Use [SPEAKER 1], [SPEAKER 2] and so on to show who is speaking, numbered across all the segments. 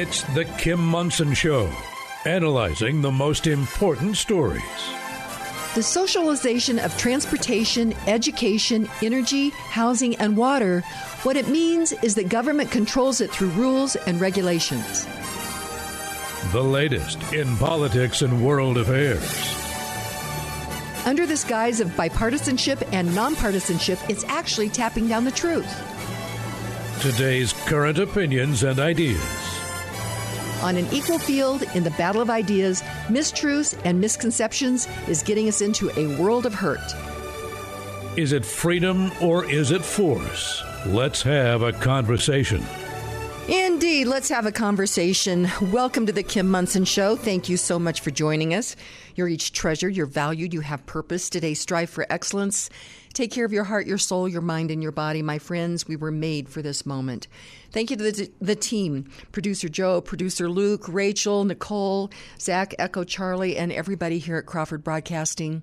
[SPEAKER 1] It's The Kim Monson Show, analyzing the most important stories.
[SPEAKER 2] The socialization of transportation, education, energy, housing, and water, what it means is that government controls it through rules and regulations.
[SPEAKER 1] The latest in politics and world affairs.
[SPEAKER 2] Under this guise of bipartisanship and nonpartisanship, it's actually tapping down the truth.
[SPEAKER 1] Today's current opinions and ideas.
[SPEAKER 2] On an equal field in the battle of ideas, mistruths and misconceptions is getting us into a world of hurt.
[SPEAKER 1] Is it freedom or is it force? Let's have a conversation.
[SPEAKER 2] Indeed, let's have a conversation. Welcome to the Kim Monson Show. Thank you so much for joining us. You're each treasured, you're valued, you have purpose. Today, strive for excellence. Take care of your heart, your soul, your mind, and your body. My friends, we were made for this moment. Thank you to the team, Producer Joe, Producer Luke, Rachel, Nicole, Zach, Echo, Charlie, and everybody here at Crawford Broadcasting.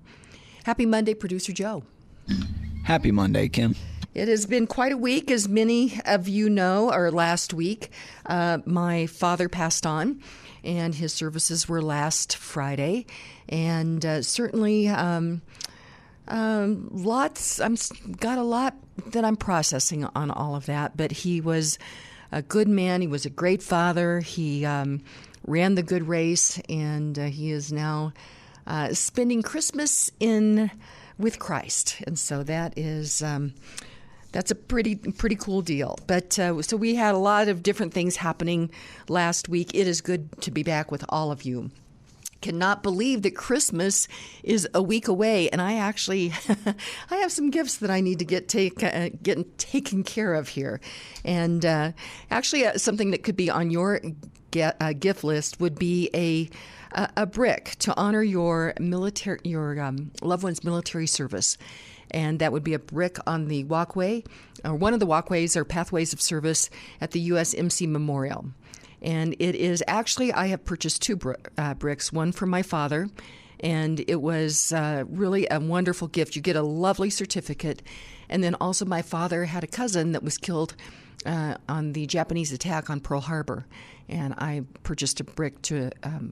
[SPEAKER 2] Happy Monday, Producer Joe.
[SPEAKER 3] Happy Monday, Kim.
[SPEAKER 2] It has been quite a week, as many of you know, or last week. My father passed on, and his services were last Friday. And certainly got a lot that I'm processing on all of that. But he was a good man. He was a great father. He ran the good race, and he is now spending Christmas with Christ. And so that is... That's a pretty cool deal. But so we had a lot of different things happening last week. It is good to be back with all of you. Cannot believe that Christmas is a week away, and I actually I have some gifts that I need to get taken care of here. And actually, something that could be on your gift list would be a brick to honor your loved one's military service. And that would be a brick on the walkway, or one of the walkways or pathways of service at the USMC Memorial. And it is actually, I have purchased two bricks, one for my father, and it was really a wonderful gift. You get a lovely certificate. And then also my father had a cousin that was killed on the Japanese attack on Pearl Harbor. And I purchased a brick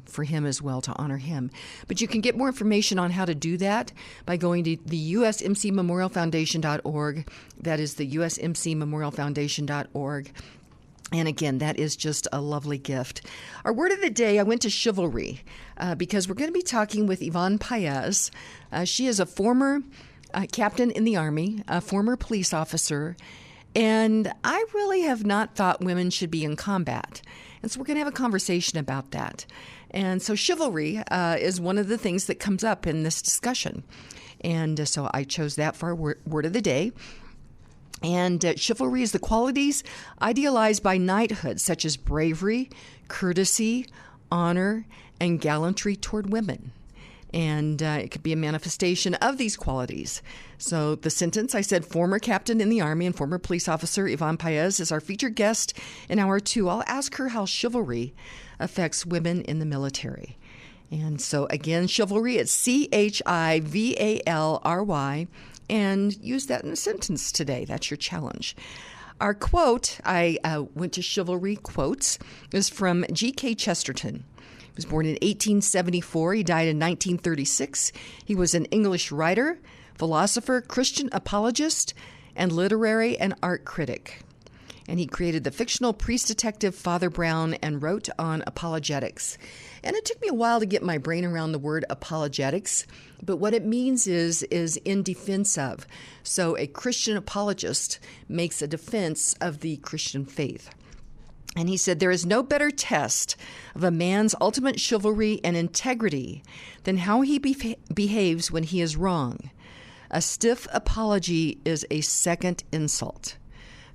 [SPEAKER 2] for him as well to honor him. But you can get more information on how to do that by going to the usmcmemorialfoundation.org. That is the usmcmemorialfoundation.org. And again, that is just a lovely gift. Our word of the day, I went to chivalry because we're going to be talking with Yvonne Paez. She is a former captain in the Army, a former police officer, and I really have not thought women should be in combat. And so we're going to have a conversation about that. And so chivalry is one of the things that comes up in this discussion. And so I chose that for our word of the day. And chivalry is the qualities idealized by knighthood, such as bravery, courtesy, honor, and gallantry toward women. And it could be a manifestation of these qualities. So the sentence, I said, former captain in the Army and former police officer Yvonne Paez is our featured guest in hour 2. I'll ask her how chivalry affects women in the military. And so again, chivalry, it's CHIVALRY, and use that in a sentence today. That's your challenge. Our quote, I went to chivalry quotes, is from G.K. Chesterton. He was born in 1874. He died in 1936. He was an English writer, philosopher, Christian apologist, and literary and art critic. And he created the fictional priest detective Father Brown and wrote on apologetics. And it took me a while to get my brain around the word apologetics, but what it means is in defense of. So a Christian apologist makes a defense of the Christian faith. And he said, there is no better test of a man's ultimate chivalry and integrity than how he behaves when he is wrong. A stiff apology is a second insult.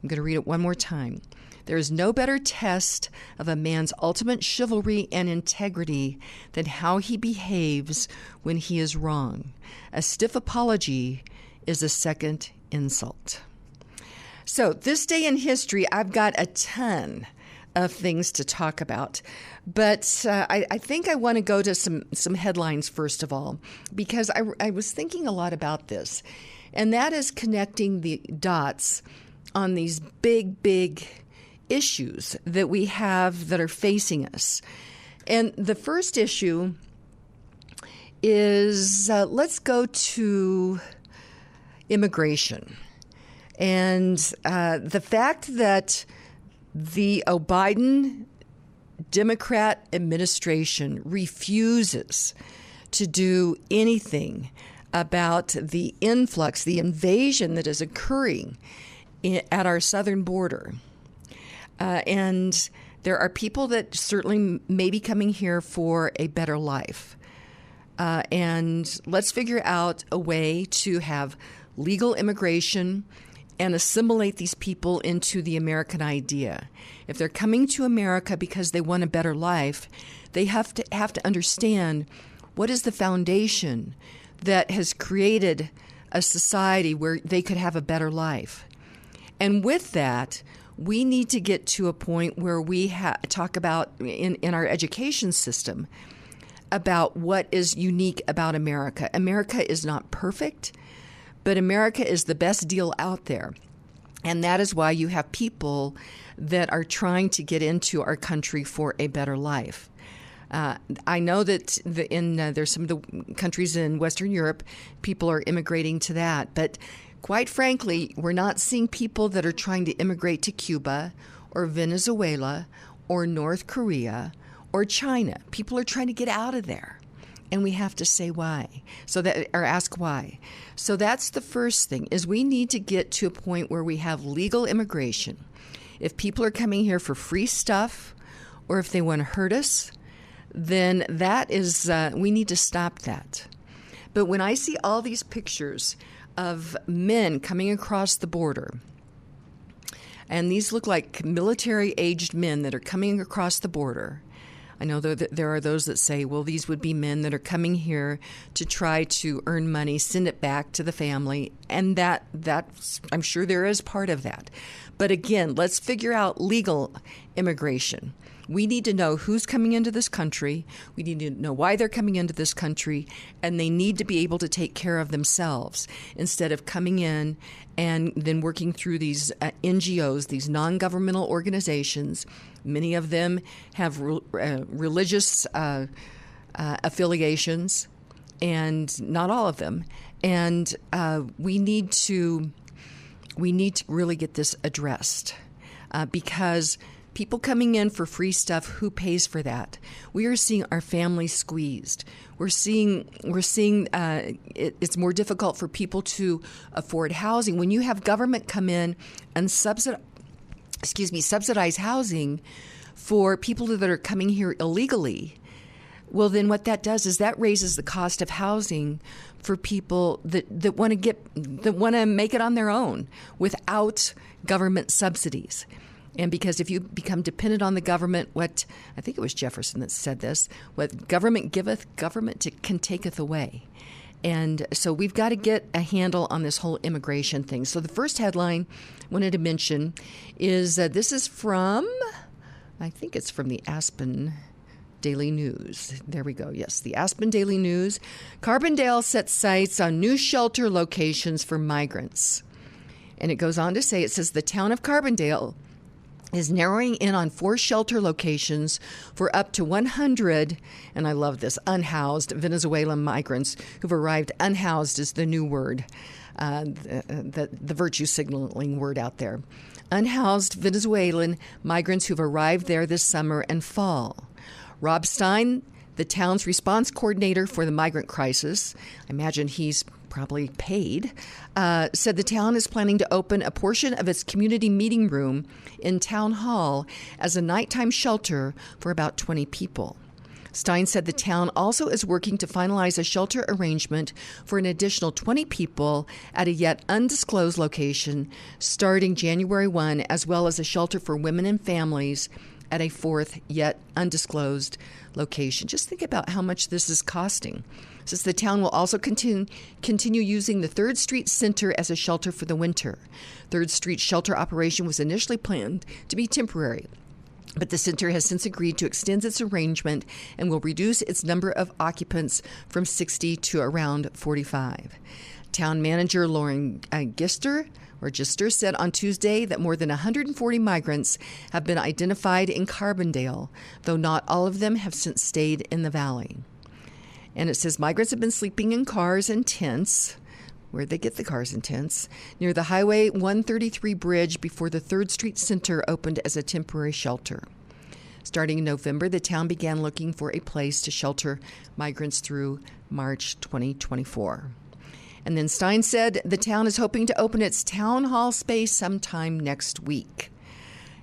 [SPEAKER 2] I'm going to read it one more time. There is no better test of a man's ultimate chivalry and integrity than how he behaves when he is wrong. A stiff apology is a second insult. So this day in history, I've got a ton of things to talk about. But I think I want to go to some headlines first of all, because I was thinking a lot about this, and that is connecting the dots on these big issues that we have that are facing us. And the first issue is let's go to immigration. And the fact that the Biden Democrat administration refuses to do anything about the influx, the invasion that is occurring at our southern border. And there are people that certainly may be coming here for a better life. And let's figure out a way to have legal immigration and assimilate these people into the American idea. If they're coming to America because they want a better life, they have to understand what is the foundation that has created a society where they could have a better life. And with that, we need to get to a point where we talk about in our education system about what is unique about America. America is not perfect, but America is the best deal out there. And that is why you have people that are trying to get into our country for a better life. I know that there's some of the countries in Western Europe, people are immigrating to that. But quite frankly, we're not seeing people that are trying to immigrate to Cuba or Venezuela or North Korea or China. People are trying to get out of there. And we have to say why, or ask why. So that's the first thing, is we need to get to a point where we have legal immigration. If people are coming here for free stuff, or if they want to hurt us, then that is, we need to stop that. But when I see all these pictures of men coming across the border, and these look like military-aged men that are coming across the border, I know that there are those that say, well, these would be men that are coming here to try to earn money, send it back to the family, and that's I'm sure there is part of that. But again, let's figure out legal immigration. We need to know who's coming into this country. We need to know why they're coming into this country, and they need to be able to take care of themselves instead of coming in and then working through these NGOs, these non-governmental organizations. Many of them have religious affiliations, and not all of them. And we need to really get this addressed because people coming in for free stuff, who pays for that? We are seeing our families squeezed. We're seeing it's more difficult for people to afford housing. When you have government come in and subsidize housing for people that are coming here illegally, well, then what that does is that raises the cost of housing for people that want to make it on their own without government subsidies. And because if you become dependent on the government, what I think it was Jefferson that said this, what government giveth, government can taketh away. And so we've got to get a handle on this whole immigration thing. So the first headline I wanted to mention is this is from, I think it's from the Aspen Daily News. There we go. Yes, the Aspen Daily News. Carbondale sets sights on new shelter locations for migrants. And it goes on to say, it says the town of Carbondale is narrowing in on 4 shelter locations for up to 100, and I love this, unhoused Venezuelan migrants who've arrived. Unhoused is the new word, the virtue signaling word out there. Unhoused Venezuelan migrants who've arrived there this summer and fall. Rob Stein, the town's response coordinator for the migrant crisis, I imagine he's probably paid, said the town is planning to open a portion of its community meeting room in Town Hall as a nighttime shelter for about 20 people. Stein said the town also is working to finalize a shelter arrangement for an additional 20 people at a yet undisclosed location starting January 1, as well as a shelter for women and families at a 4th yet undisclosed location. Just think about how much this is costing. Since the town will also continue using the 3rd Street Center as a shelter for the winter. 3rd Street shelter operation was initially planned to be temporary, but the center has since agreed to extend its arrangement and will reduce its number of occupants from 60 to around 45. Town manager Lauren Gister said on Tuesday that more than 140 migrants have been identified in Carbondale, though not all of them have since stayed in the valley. And it says migrants have been sleeping in cars and tents. Where'd they get the cars and tents? Near the Highway 133 bridge before the 3rd Street Center opened as a temporary shelter. Starting in November, the town began looking for a place to shelter migrants through March 2024. And then Stein said the town is hoping to open its town hall space sometime next week.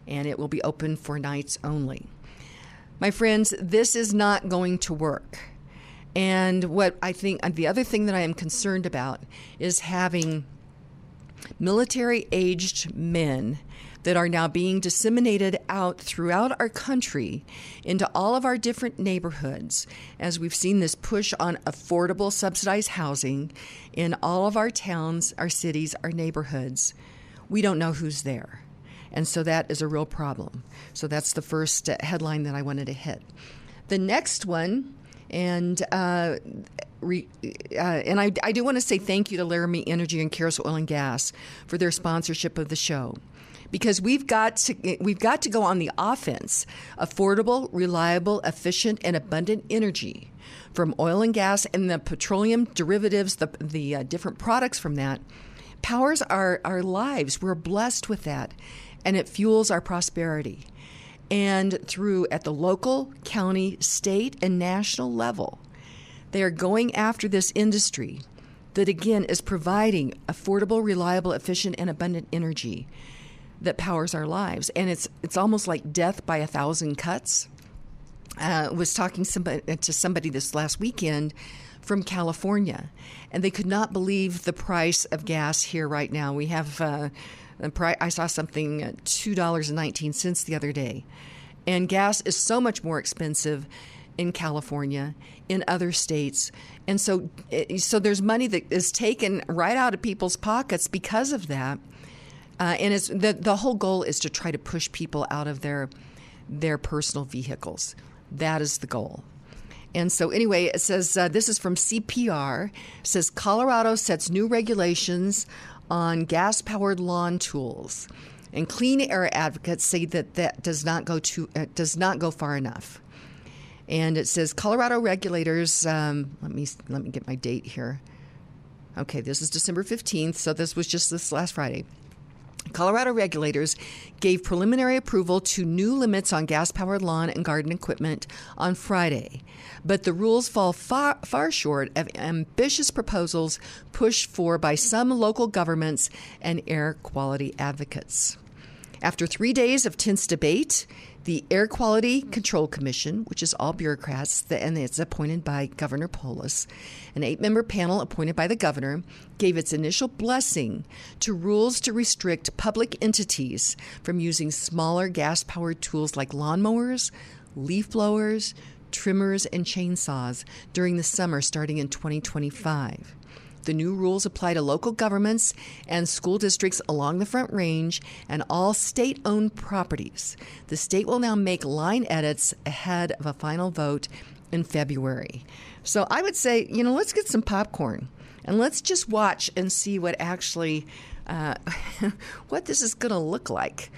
[SPEAKER 2] And it will be open for nights only. My friends, this is not going to work. And what I think, the other thing that I am concerned about is having military-aged men that are now being disseminated out throughout our country into all of our different neighborhoods, as we've seen this push on affordable subsidized housing in all of our towns, our cities, our neighborhoods. We don't know who's there. And so that is a real problem. So that's the first headline that I wanted to hit. The next one, and I do want to say thank you to Laramie Energy and Caris Oil and Gas for their sponsorship of the show, because we've got to go on the offense. Affordable, reliable, efficient, and abundant energy from oil and gas and the petroleum derivatives, the different products from that, powers our lives. We're blessed with that, and it fuels our prosperity. And at the local, county, state, and national level, they are going after this industry that, again, is providing affordable, reliable, efficient, and abundant energy that powers our lives. And it's almost like death by 1,000 cuts. I was talking to somebody this last weekend from California, and they could not believe the price of gas here right now. We have I saw something $2.19 the other day. And gas is so much more expensive in California, in other states. And so there's money that is taken right out of people's pockets because of that. And the whole goal is to try to push people out of their personal vehicles. That is the goal. And so anyway, it says, this is from CPR. It says Colorado sets new regulations on gas-powered lawn tools, and clean air advocates say that does not go far enough. And it says Colorado regulators. Let me get my date here. Okay, this is December 15th, so this was just this last Friday. Colorado regulators gave preliminary approval to new limits on gas-powered lawn and garden equipment on Friday, but the rules fall far short of ambitious proposals pushed for by some local governments and air quality advocates. After 3 days of tense debate, the Air Quality Control Commission, which is all bureaucrats, and it's appointed by Governor Polis, an 8-member panel appointed by the governor, gave its initial blessing to rules to restrict public entities from using smaller gas-powered tools like lawnmowers, leaf blowers, trimmers, and chainsaws during the summer starting in 2025. The new rules apply to local governments and school districts along the Front Range and all state-owned properties. The state will now make line edits ahead of a final vote in February. So I would say, let's get some popcorn and let's just watch and see what actually, what this is going to look like.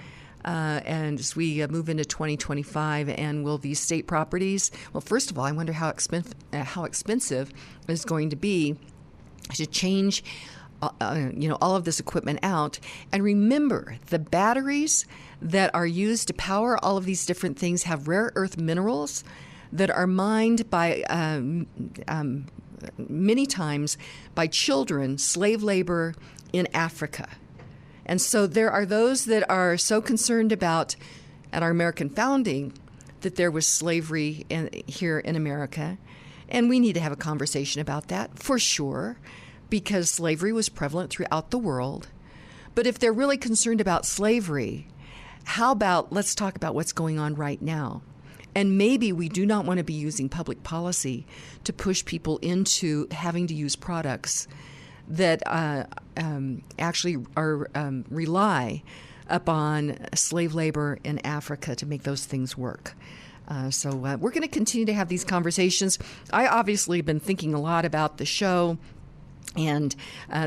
[SPEAKER 2] And as we move into 2025, and will these state properties, well, first of all, I wonder how expensive it's going to be to change all of this equipment out. And remember, the batteries that are used to power all of these different things have rare earth minerals that are mined by many times by children, slave labor in Africa. And so there are those that are so concerned about, at our American founding, that there was slavery here in America. And we need to have a conversation about that, for sure, because slavery was prevalent throughout the world. But if they're really concerned about slavery, how about let's talk about what's going on right now? And maybe we do not want to be using public policy to push people into having to use products that actually rely upon slave labor in Africa to make those things work. So we're going to continue to have these conversations. I obviously have been thinking a lot about the show And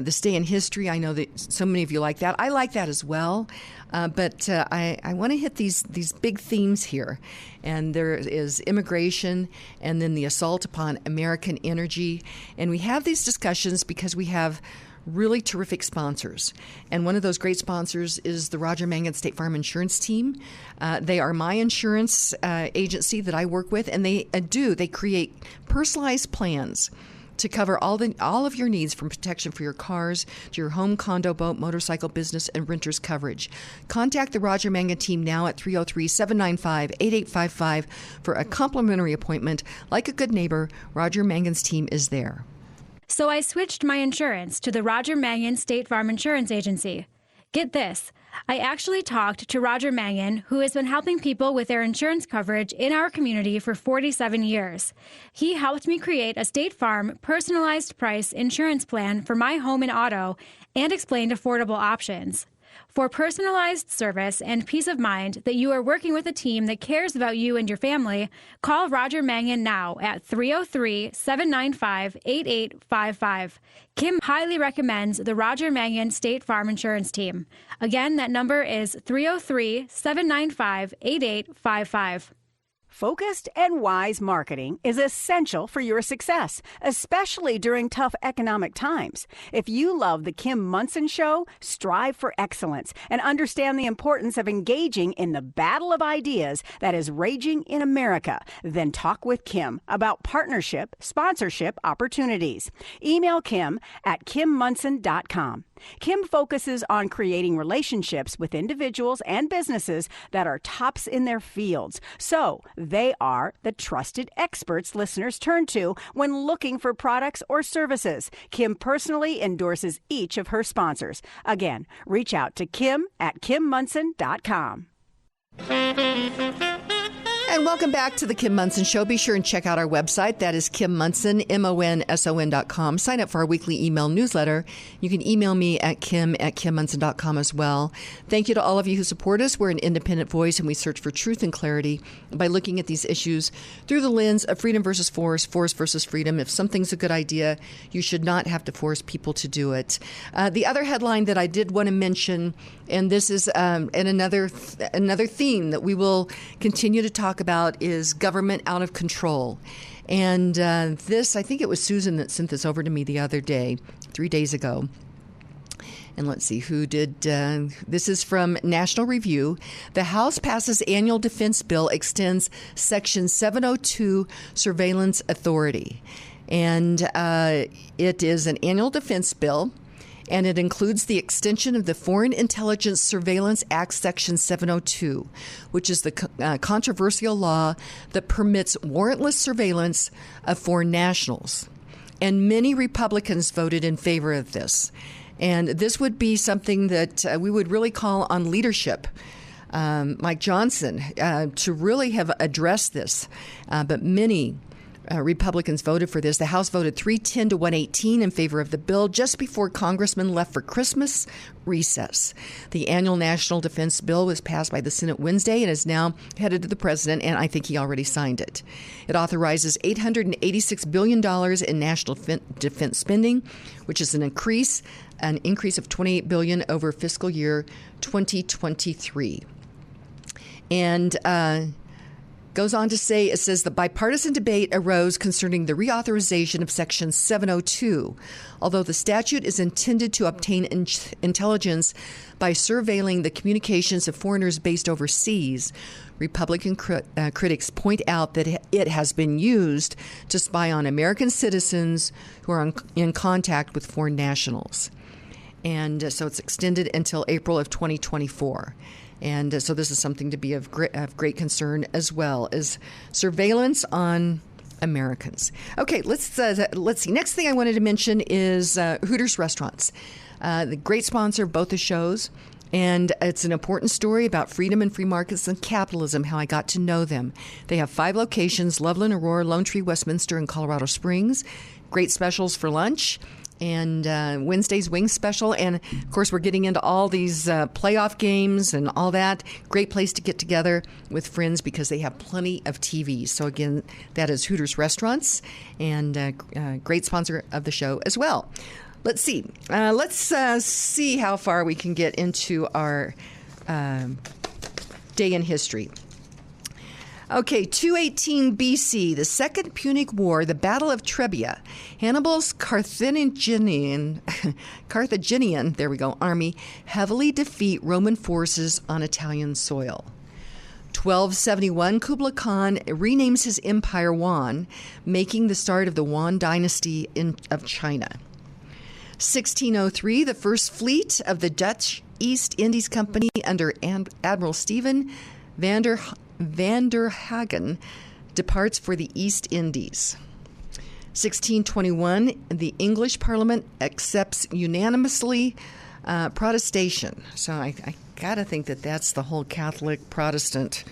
[SPEAKER 2] this day in history, I know that so many of you like that. I like that as well. But I want to hit these big themes here. And there is immigration and then the assault upon American energy. And we have these discussions because we have really terrific sponsors. And one of those great sponsors is the Roger Mangan State Farm Insurance Team. They are my insurance agency that I work with, and they create personalized plans to cover all of your needs, from protection for your cars to your home, condo, boat, motorcycle, business, and renters coverage. Contact the Roger Mangan team now at 303-795-8855 for a complimentary appointment. Like a good neighbor, Roger Mangan's team is there.
[SPEAKER 4] So I switched my insurance to the Roger Mangan State Farm Insurance Agency. Get this. I actually talked to Roger Mangan, who has been helping people with their insurance coverage in our community for 47 years. He helped me create a State Farm personalized price insurance plan for my home and auto and explained affordable options. For personalized service and peace of mind that you are working with a team that cares about you and your family, call Roger Mangan now at 303-795-8855. Kim highly recommends the Roger Mangan State Farm Insurance Team. Again, that number is 303-795-8855.
[SPEAKER 5] Focused and wise marketing is essential for your success, especially during tough economic times. If you love The Kim Monson Show, strive for excellence and understand the importance of engaging in the battle of ideas that is raging in America, then talk with Kim about partnership, sponsorship opportunities. Email Kim at kimmunson.com. Kim focuses on creating relationships with individuals and businesses that are tops in their fields. So they are the trusted experts listeners turn to when looking for products or services. Kim personally endorses each of her sponsors. Again, reach out to Kim at kimmunson.com.
[SPEAKER 2] And welcome back to the Kim Monson Show. Be sure and check out our website. That is Kim Monson, MONSON.com. Sign up for our weekly email newsletter. You can email me at kim@kimmonson.com as well. Thank you to all of you who support us. We're an independent voice, and we search for truth and clarity by looking at these issues through the lens of freedom versus force, force versus freedom. If something's a good idea, you should not have to force people to do it. The other headline that I did want to mention, and this is another theme that we will continue to talk about, is government out of control. And this, I think it was Susan that sent this over to me the other day, 3 days ago. And let's see who did. This is from National Review. The House passes annual defense bill, extends Section 702 surveillance authority. And it is an annual defense bill, and it includes the extension of the Foreign Intelligence Surveillance Act Section 702, which is the controversial law that permits warrantless surveillance of foreign nationals. And many Republicans voted in favor of this. And this would be something that we would really call on leadership, Mike Johnson, to really have addressed this. But many Republicans voted for this. The House voted 310 to 118 in favor of the bill just before congressmen left for Christmas recess. The annual national defense bill was passed by the Senate Wednesday and is now headed to the president, and I think he already signed it. It authorizes $886 billion in national defense spending, which is an increase of $28 billion over fiscal year 2023. And goes on to say, it says the bipartisan debate arose concerning the reauthorization of Section 702. Although the statute is intended to obtain intelligence by surveilling the communications of foreigners based overseas, Republican critics point out that it has been used to spy on American citizens who are in contact with foreign nationals. And so it's extended until April of 2024. And so this is something to be of great concern, as well as surveillance on Americans. Okay, let's see. Next thing I wanted to mention is Hooters Restaurants, the great sponsor of both the shows. And it's an important story about freedom and free markets and capitalism, how I got to know them. They have 5 locations: Loveland, Aurora, Lone Tree, Westminster, and Colorado Springs. Great specials for lunch. And Wednesday's wing special. And, of course, we're getting into all these playoff games and all that. Great place to get together with friends because they have plenty of TVs. So, again, that is Hooters Restaurants, and great sponsor of the show as well. Let's see. Let's see how far we can get into our day in history. Okay, 218 BC, the Second Punic War, the Battle of Trebia. Hannibal's Carthaginian, there we go, army heavily defeat Roman forces on Italian soil. 1271, Kublai Khan renames his empire Yuan, making the start of the Yuan dynasty of China. 1603, the first fleet of the Dutch East Indies Company under Admiral Stephen van der Hagen departs for the East Indies. 1621, the English Parliament accepts unanimously Protestation. So I got to think that that's the whole Catholic Protestant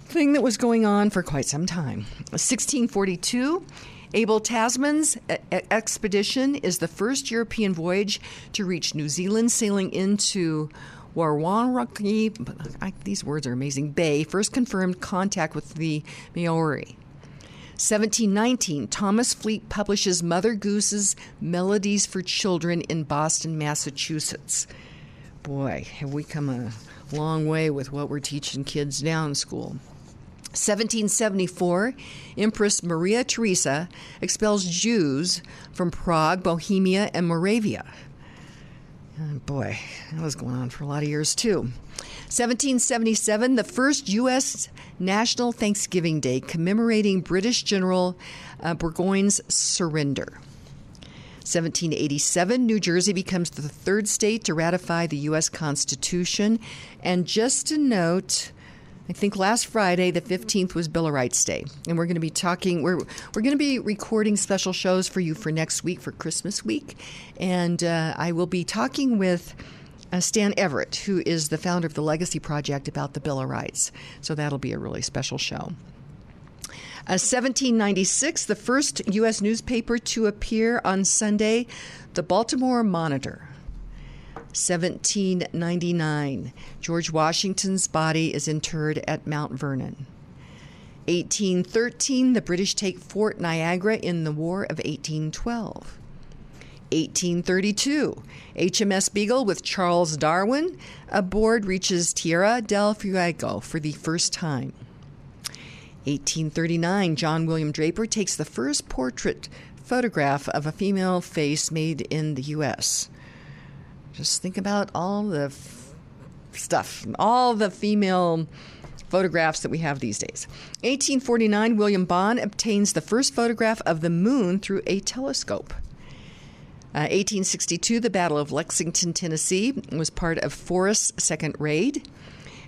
[SPEAKER 2] thing that was going on for quite some time. 1642, Abel Tasman's expedition is the first European voyage to reach New Zealand, sailing into Warwanraki, these words are amazing, Bay, first confirmed contact with the Maori. 1719, Thomas Fleet publishes Mother Goose's Melodies for Children in Boston, Massachusetts. Boy, have we come a long way with what we're teaching kids now in school. 1774, Empress Maria Theresa expels Jews from Prague, Bohemia, and Moravia. Boy, that was going on for a lot of years, too. 1777, the first U.S. National Thanksgiving Day, commemorating British General Burgoyne's surrender. 1787, New Jersey becomes the third state to ratify the U.S. Constitution. And just a note, I think last Friday, the 15th, was Bill of Rights Day. And we're going to be talking, we're going to be recording special shows for you for next week, for Christmas week. And I will be talking with Stan Everett, who is the founder of the Legacy Project, about the Bill of Rights. So that'll be a really special show. 1796, the first U.S. newspaper to appear on Sunday, the Baltimore Monitor. 1799, George Washington's body is interred at Mount Vernon. 1813, the British take Fort Niagara in the War of 1812. 1832, HMS Beagle with Charles Darwin aboard reaches Tierra del Fuego for the first time. 1839, John William Draper takes the first portrait photograph of a female face made in the U.S. Just think about all the stuff, all the female photographs that we have these days. 1849, William Bond obtains the first photograph of the moon through a telescope. 1862, the Battle of Lexington, Tennessee, was part of Forrest's second raid.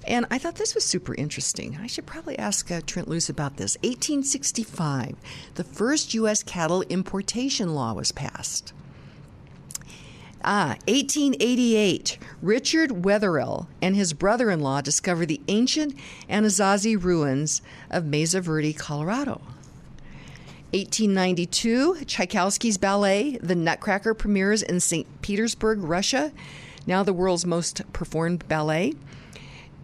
[SPEAKER 2] And I thought this was super interesting. I should probably ask Trent Luce about this. 1865, the first U.S. cattle importation law was passed. 1888, Richard Wetherill and his brother-in-law discover the ancient Anasazi ruins of Mesa Verde, Colorado. 1892, Tchaikovsky's ballet, The Nutcracker, premieres in St. Petersburg, Russia, now the world's most performed ballet.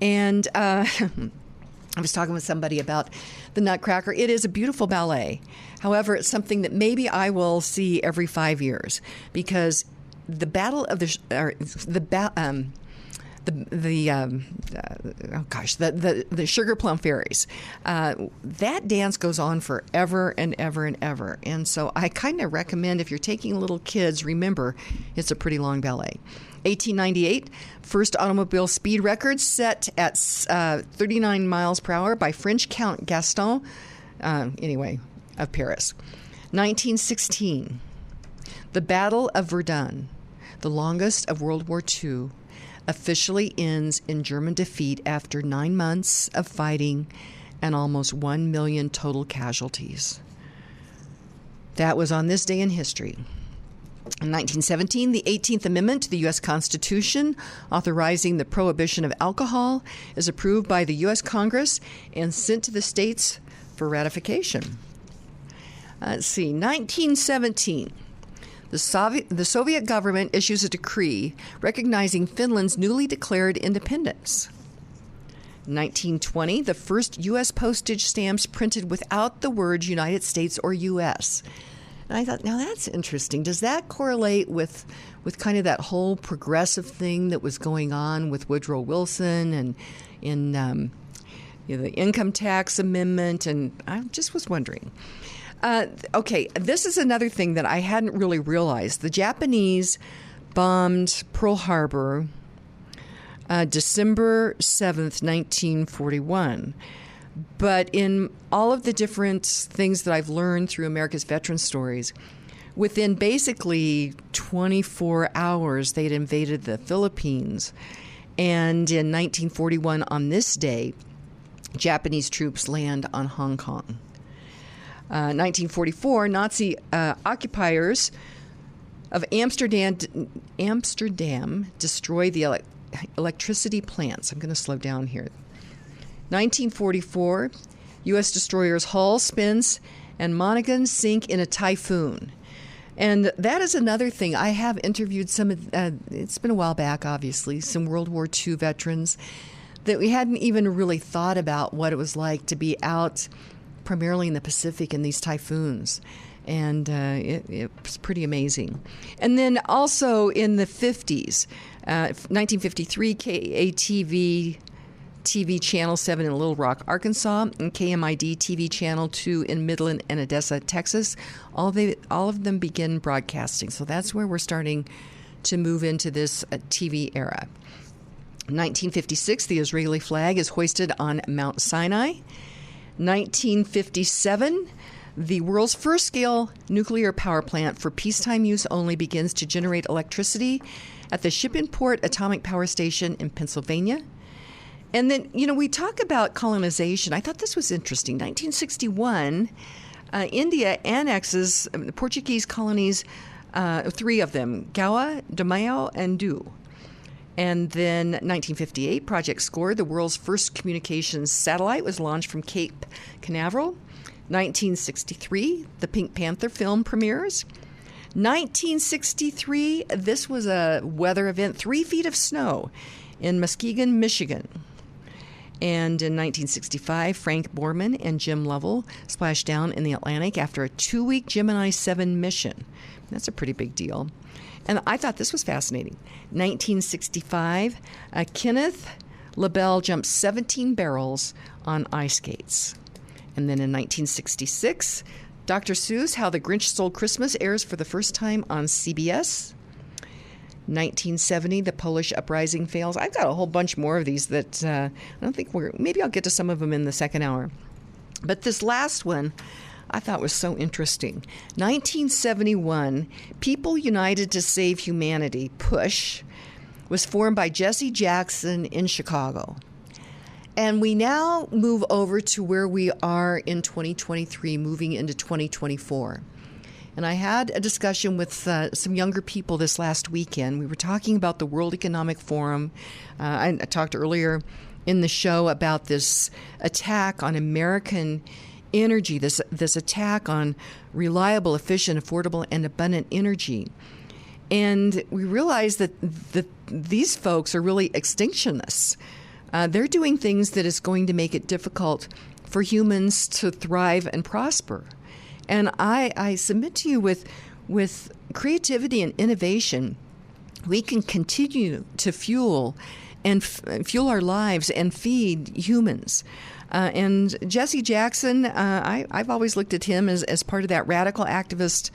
[SPEAKER 2] And I was talking with somebody about The Nutcracker. It is a beautiful ballet. However, it's something that maybe I will see every 5 years, because the Battle of the Sugar Plum Fairies, that dance goes on forever and ever and ever. And so I kind of recommend, if you're taking little kids, remember it's a pretty long ballet. 1898, first automobile speed record set at 39 miles per hour by French Count Gaston, of Paris. 1916, the Battle of Verdun, the longest of World War II, officially ends in German defeat after 9 months of fighting and almost 1 million total casualties. That was on this day in history. In 1917, the 18th Amendment to the U.S. Constitution, authorizing the prohibition of alcohol, is approved by the U.S. Congress and sent to the states for ratification. Let's see, 1917. The Soviet government issues a decree recognizing Finland's newly declared independence. 1920, the first U.S. postage stamps printed without the words United States or U.S. And I thought, now that's interesting. Does that correlate with kind of that whole progressive thing that was going on with Woodrow Wilson and in the income tax amendment? And I just was wondering. Okay, this is another thing that I hadn't really realized. The Japanese bombed Pearl Harbor December 7th, 1941. But in all of the different things that I've learned through America's Veteran Stories, within basically 24 hours, they'd invaded the Philippines. And in 1941, on this day, Japanese troops land on Hong Kong. 1944, Nazi occupiers of Amsterdam destroy the electricity plants. I'm going to slow down here. 1944, U.S. destroyers Hull, Spence, and Monaghan sink in a typhoon. And that is another thing. I have interviewed some, it's been a while back, obviously, some World War II veterans that we hadn't even really thought about what it was like to be out primarily in the Pacific in these typhoons. And it was pretty amazing. And then also in the 50s, 1953, KATV TV Channel 7 in Little Rock, Arkansas, and KMID TV Channel 2 in Midland and Odessa, Texas. All of them begin broadcasting. So that's where we're starting to move into this TV era. 1956, the Israeli flag is hoisted on Mount Sinai. 1957, the world's first scale nuclear power plant for peacetime use only begins to generate electricity at the Shippingport Atomic Power Station in Pennsylvania. And then, we talk about colonization. I thought this was interesting. 1961, India annexes the Portuguese colonies, 3 of them, Goa, Daimao, and Du. And then 1958, Project SCORE, the world's first communications satellite, was launched from Cape Canaveral. 1963, the Pink Panther film premieres. 1963, this was a weather event, 3 feet of snow in Muskegon, Michigan. And in 1965, Frank Borman and Jim Lovell splashed down in the Atlantic after a 2-week Gemini 7 mission. That's a pretty big deal. And I thought this was fascinating. 1965, Kenneth LaBelle jumped 17 barrels on ice skates. And then in 1966, Dr. Seuss, How the Grinch Stole Christmas airs for the first time on CBS. 1970, the Polish uprising fails. I've got a whole bunch more of these that I don't think maybe I'll get to some of them in the second hour. But this last one I thought was so interesting. 1971, People United to Save Humanity, PUSH, was formed by Jesse Jackson in Chicago. And we now move over to where we are in 2023, moving into 2024. And I had a discussion with some younger people this last weekend. We were talking about the World Economic Forum. I talked earlier in the show about this attack on American energy, this attack on reliable, efficient, affordable, and abundant energy. And we realized that these folks are really extinctionists. They're doing things that is going to make it difficult for humans to thrive and prosper. And I submit to you with creativity and innovation, we can continue to fuel our lives and feed humans. And Jesse Jackson, I've always looked at him as part of that radical activist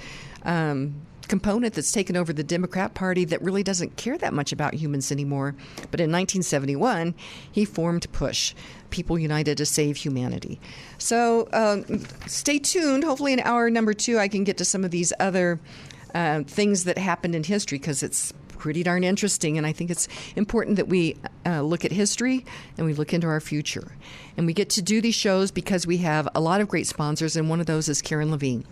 [SPEAKER 2] component that's taken over the Democrat Party that really doesn't care that much about humans anymore. But in 1971, he formed PUSH, People United to Save Humanity. So stay tuned. Hopefully in hour number 2, I can get to some of these other things that happened in history, because it's pretty darn interesting. And I think it's important that we look at history and we look into our future. And we get to do these shows because we have a lot of great sponsors, and one of those is Karen Levine.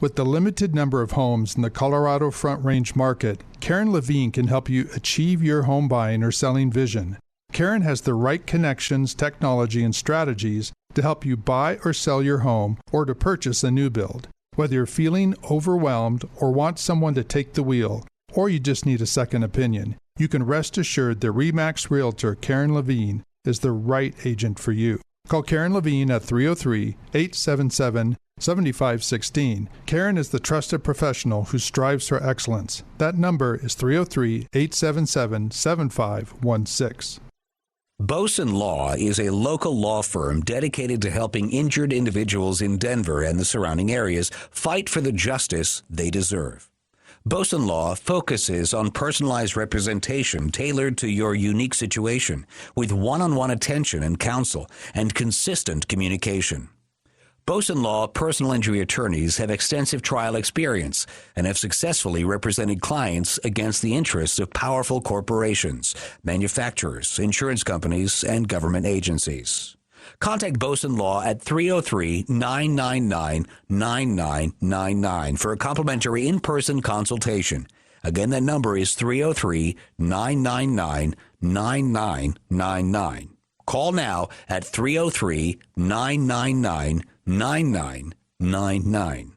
[SPEAKER 6] With the limited number of homes in the Colorado Front Range market, Karen Levine can help you achieve your home buying or selling vision. Karen has the right connections, technology, and strategies to help you buy or sell your home or to purchase a new build. Whether you're feeling overwhelmed or want someone to take the wheel, or you just need a second opinion, you can rest assured the RE/MAX Realtor Karen Levine is the right agent for you. Call Karen Levine at 303-877-7516. Karen is the trusted professional who strives for excellence. That number is 303-877-7516.
[SPEAKER 7] Boson Law is a local law firm dedicated to helping injured individuals in Denver and the surrounding areas fight for the justice they deserve. Boson Law focuses on personalized representation tailored to your unique situation, with one-on-one attention and counsel and consistent communication. Boson Law personal injury attorneys have extensive trial experience and have successfully represented clients against the interests of powerful corporations, manufacturers, insurance companies, and government agencies. Contact Boson Law at 303-999-9999 for a complimentary in-person consultation. Again, that number is 303-999-9999. Call now at 303-999-9999.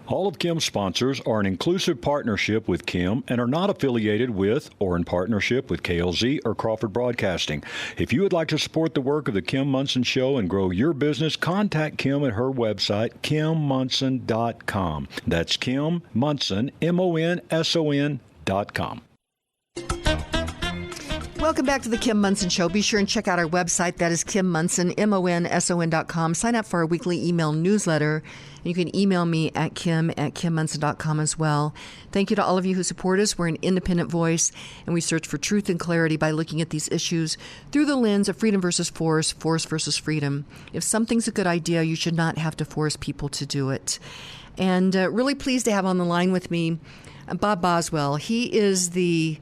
[SPEAKER 8] All of Kim's sponsors are an inclusive partnership with Kim and are not affiliated with or in partnership with KLZ or Crawford Broadcasting. If you would like to support the work of the Kim Munson Show and grow your business, contact Kim at her website, kimmunson.com. That's Kim Munson, MONSON.com.
[SPEAKER 2] Welcome back to the Kim Munson Show. Be sure and check out our website. That is Kim Munson, MONSON.com. Sign up for our weekly email newsletter. You can email me at kim@kimmunson.com as well. Thank you to all of you who support us. We're an independent voice, and we search for truth and clarity by looking at these issues through the lens of freedom versus force, force versus freedom. If something's a good idea, you should not have to force people to do it. And really pleased to have on the line with me Bob Boswell. He is the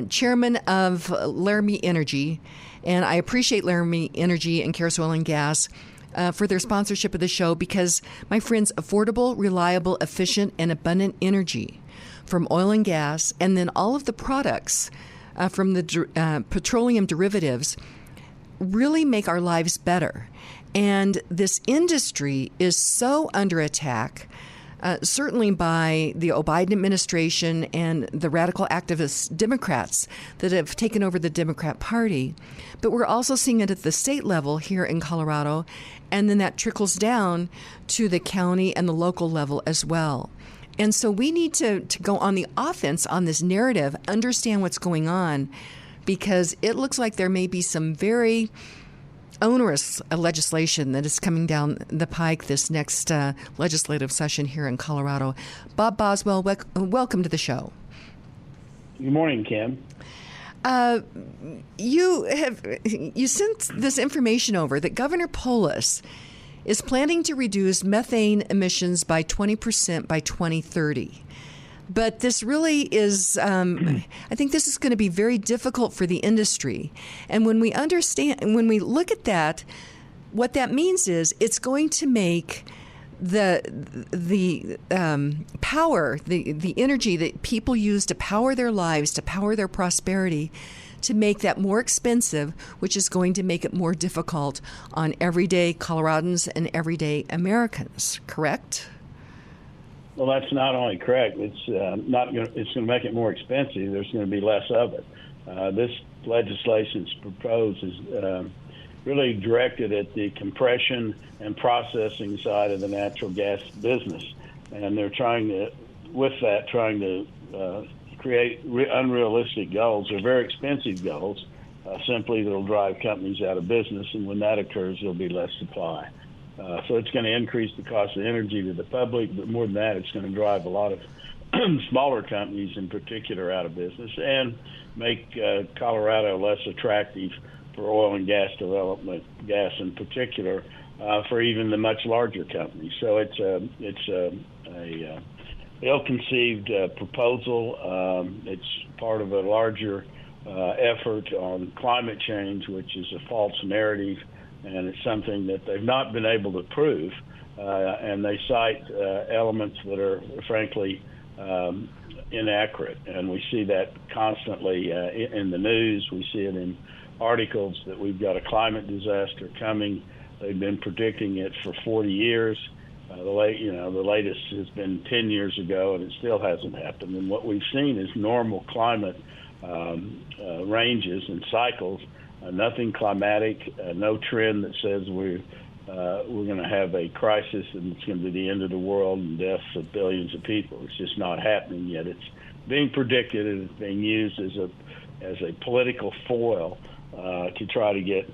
[SPEAKER 2] chairman of Laramie Energy, and I appreciate Laramie Energy and Karis Oil and Gas for their sponsorship of the show because, my friends, affordable, reliable, efficient, and abundant energy from oil and gas, and then all of the products from the petroleum derivatives really make our lives better. And this industry is so under attack, certainly by the Biden administration and the radical activist Democrats that have taken over the Democrat Party. But we're also seeing it at the state level here in Colorado, and then that trickles down to the county and the local level as well. And so we need to go on the offense on this narrative, understand what's going on, because it looks like there may be some very onerous legislation that is coming down the pike this next legislative session here in Colorado. Bob Boswell, welcome to the show.
[SPEAKER 9] Good morning, Kim.
[SPEAKER 2] You sent this information over that Governor Polis is planning to reduce methane emissions by 20% by 2030. But this really is, I think this is going to be very difficult for the industry. And when we look at that, what that means is it's going to make the power, the energy that people use to power their lives, to power their prosperity, to make that more expensive, which is going to make it more difficult on everyday Coloradans and everyday Americans, correct?
[SPEAKER 9] Well, that's not only correct. It's going to make it more expensive. There's going to be less of it. This legislation proposed is really directed at the compression and processing side of the natural gas business, and they're trying to create unrealistic goals. They're very expensive goals. Simply, that'll drive companies out of business, and when that occurs, there'll be less supply. So it's going to increase the cost of energy to the public, but more than that, it's going to drive a lot of smaller companies in particular out of business and make Colorado less attractive for oil and gas development, gas in particular, for even the much larger companies. So it's a ill-conceived proposal. It's part of a larger effort on climate change, which is a false narrative, and it's something that they've not been able to prove. And they cite elements that are, frankly, inaccurate. And we see that constantly in the news. We see it in articles that we've got a climate disaster coming. They've been predicting it for 40 years. The latest has been 10 years ago, and it still hasn't happened. And what we've seen is normal climate ranges and cycles nothing climatic, no trend that says we're going to have a crisis and it's going to be the end of the world and deaths of billions of people. It's just not happening yet. It's being predicted and it's being used as a political foil to try to get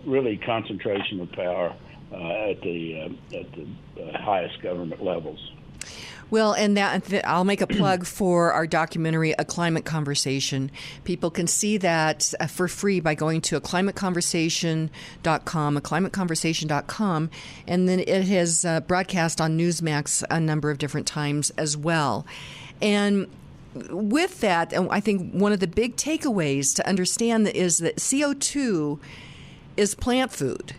[SPEAKER 9] really concentration of power at the highest government levels.
[SPEAKER 2] Well, and I'll make a plug for our documentary, A Climate Conversation. People can see that for free by going to aclimateconversation.com, and then it has broadcast on Newsmax a number of different times as well. And with that, I think one of the big takeaways to understand is that CO2 is plant food.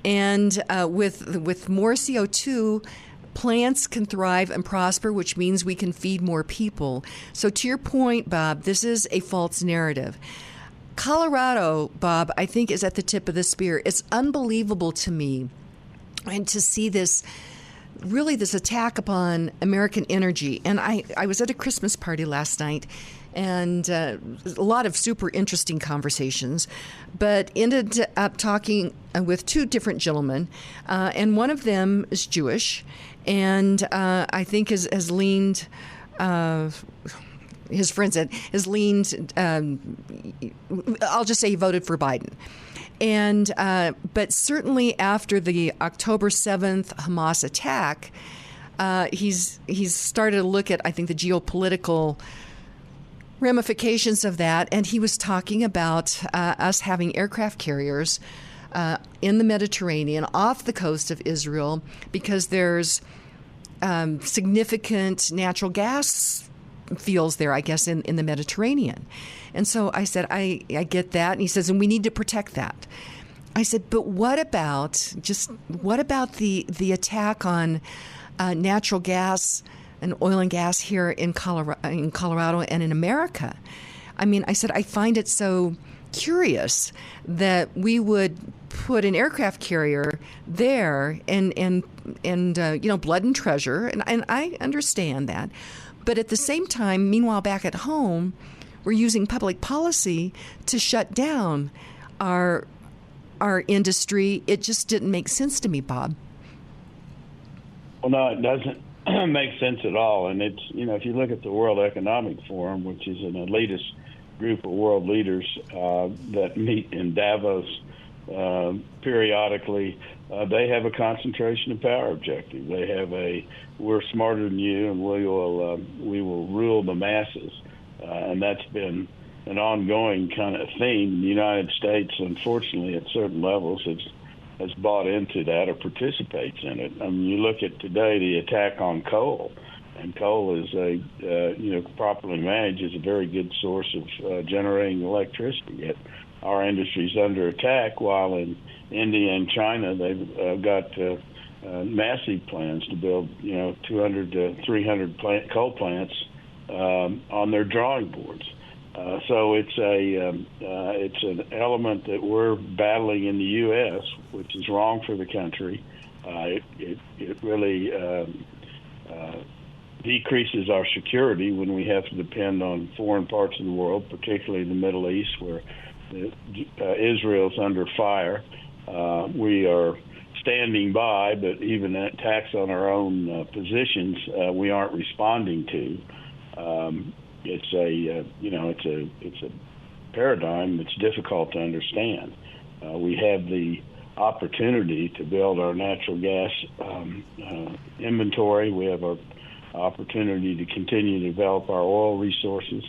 [SPEAKER 2] And with more CO2, plants can thrive and prosper, which means we can feed more people. So to your point, Bob, this is a false narrative. Colorado, Bob, I think is at the tip of the spear. It's unbelievable to me, and to see this attack upon American energy. And I was at a Christmas party last night, and a lot of super interesting conversations, but ended up talking with two different gentlemen, and one of them is Jewish, and I think has leaned, his friend said, has leaned, I'll just say he voted for Biden. And but certainly after the October 7th Hamas attack, he's started to look at, I think, the geopolitical ramifications of that. And he was talking about us having aircraft carriers in the Mediterranean off the coast of Israel because there's significant natural gas fields there, I guess, in the Mediterranean. And so I said, I get that. And he says, and we need to protect that. I said, but what about the attack on natural gas and oil and gas here in Colorado and in America? I mean, I said, I find it so curious that we would put an aircraft carrier there and blood and treasure, and I understand that. But at the same time, meanwhile, back at home, we're using public policy to shut down our industry. It just didn't make sense to me, Bob.
[SPEAKER 9] Well, no, it doesn't make sense at all. And it's, if you look at the World Economic Forum, which is an elitist group of world leaders that meet in Davos periodically, they have a concentration of power objective. They have we're smarter than you, and we will rule the masses. And that's been an ongoing kind of theme. The United States, unfortunately, at certain levels, has bought into that or participates in it. I mean, you look at today the attack on coal, and coal is properly managed, is a very good source of generating electricity. Yet our industry is under attack, while in India and China they've got massive plans to build 200 to 300 coal plants on their drawing boards. So it's an element that we're battling in the U.S., which is wrong for the country. It really decreases our security when we have to depend on foreign parts of the world, particularly the Middle East, where Israel's under fire. We are standing by, but even attacks on our own positions, we aren't responding to. It's a paradigm that's difficult to understand. We have the opportunity to build our natural gas inventory. We have our opportunity to continue to develop our oil resources.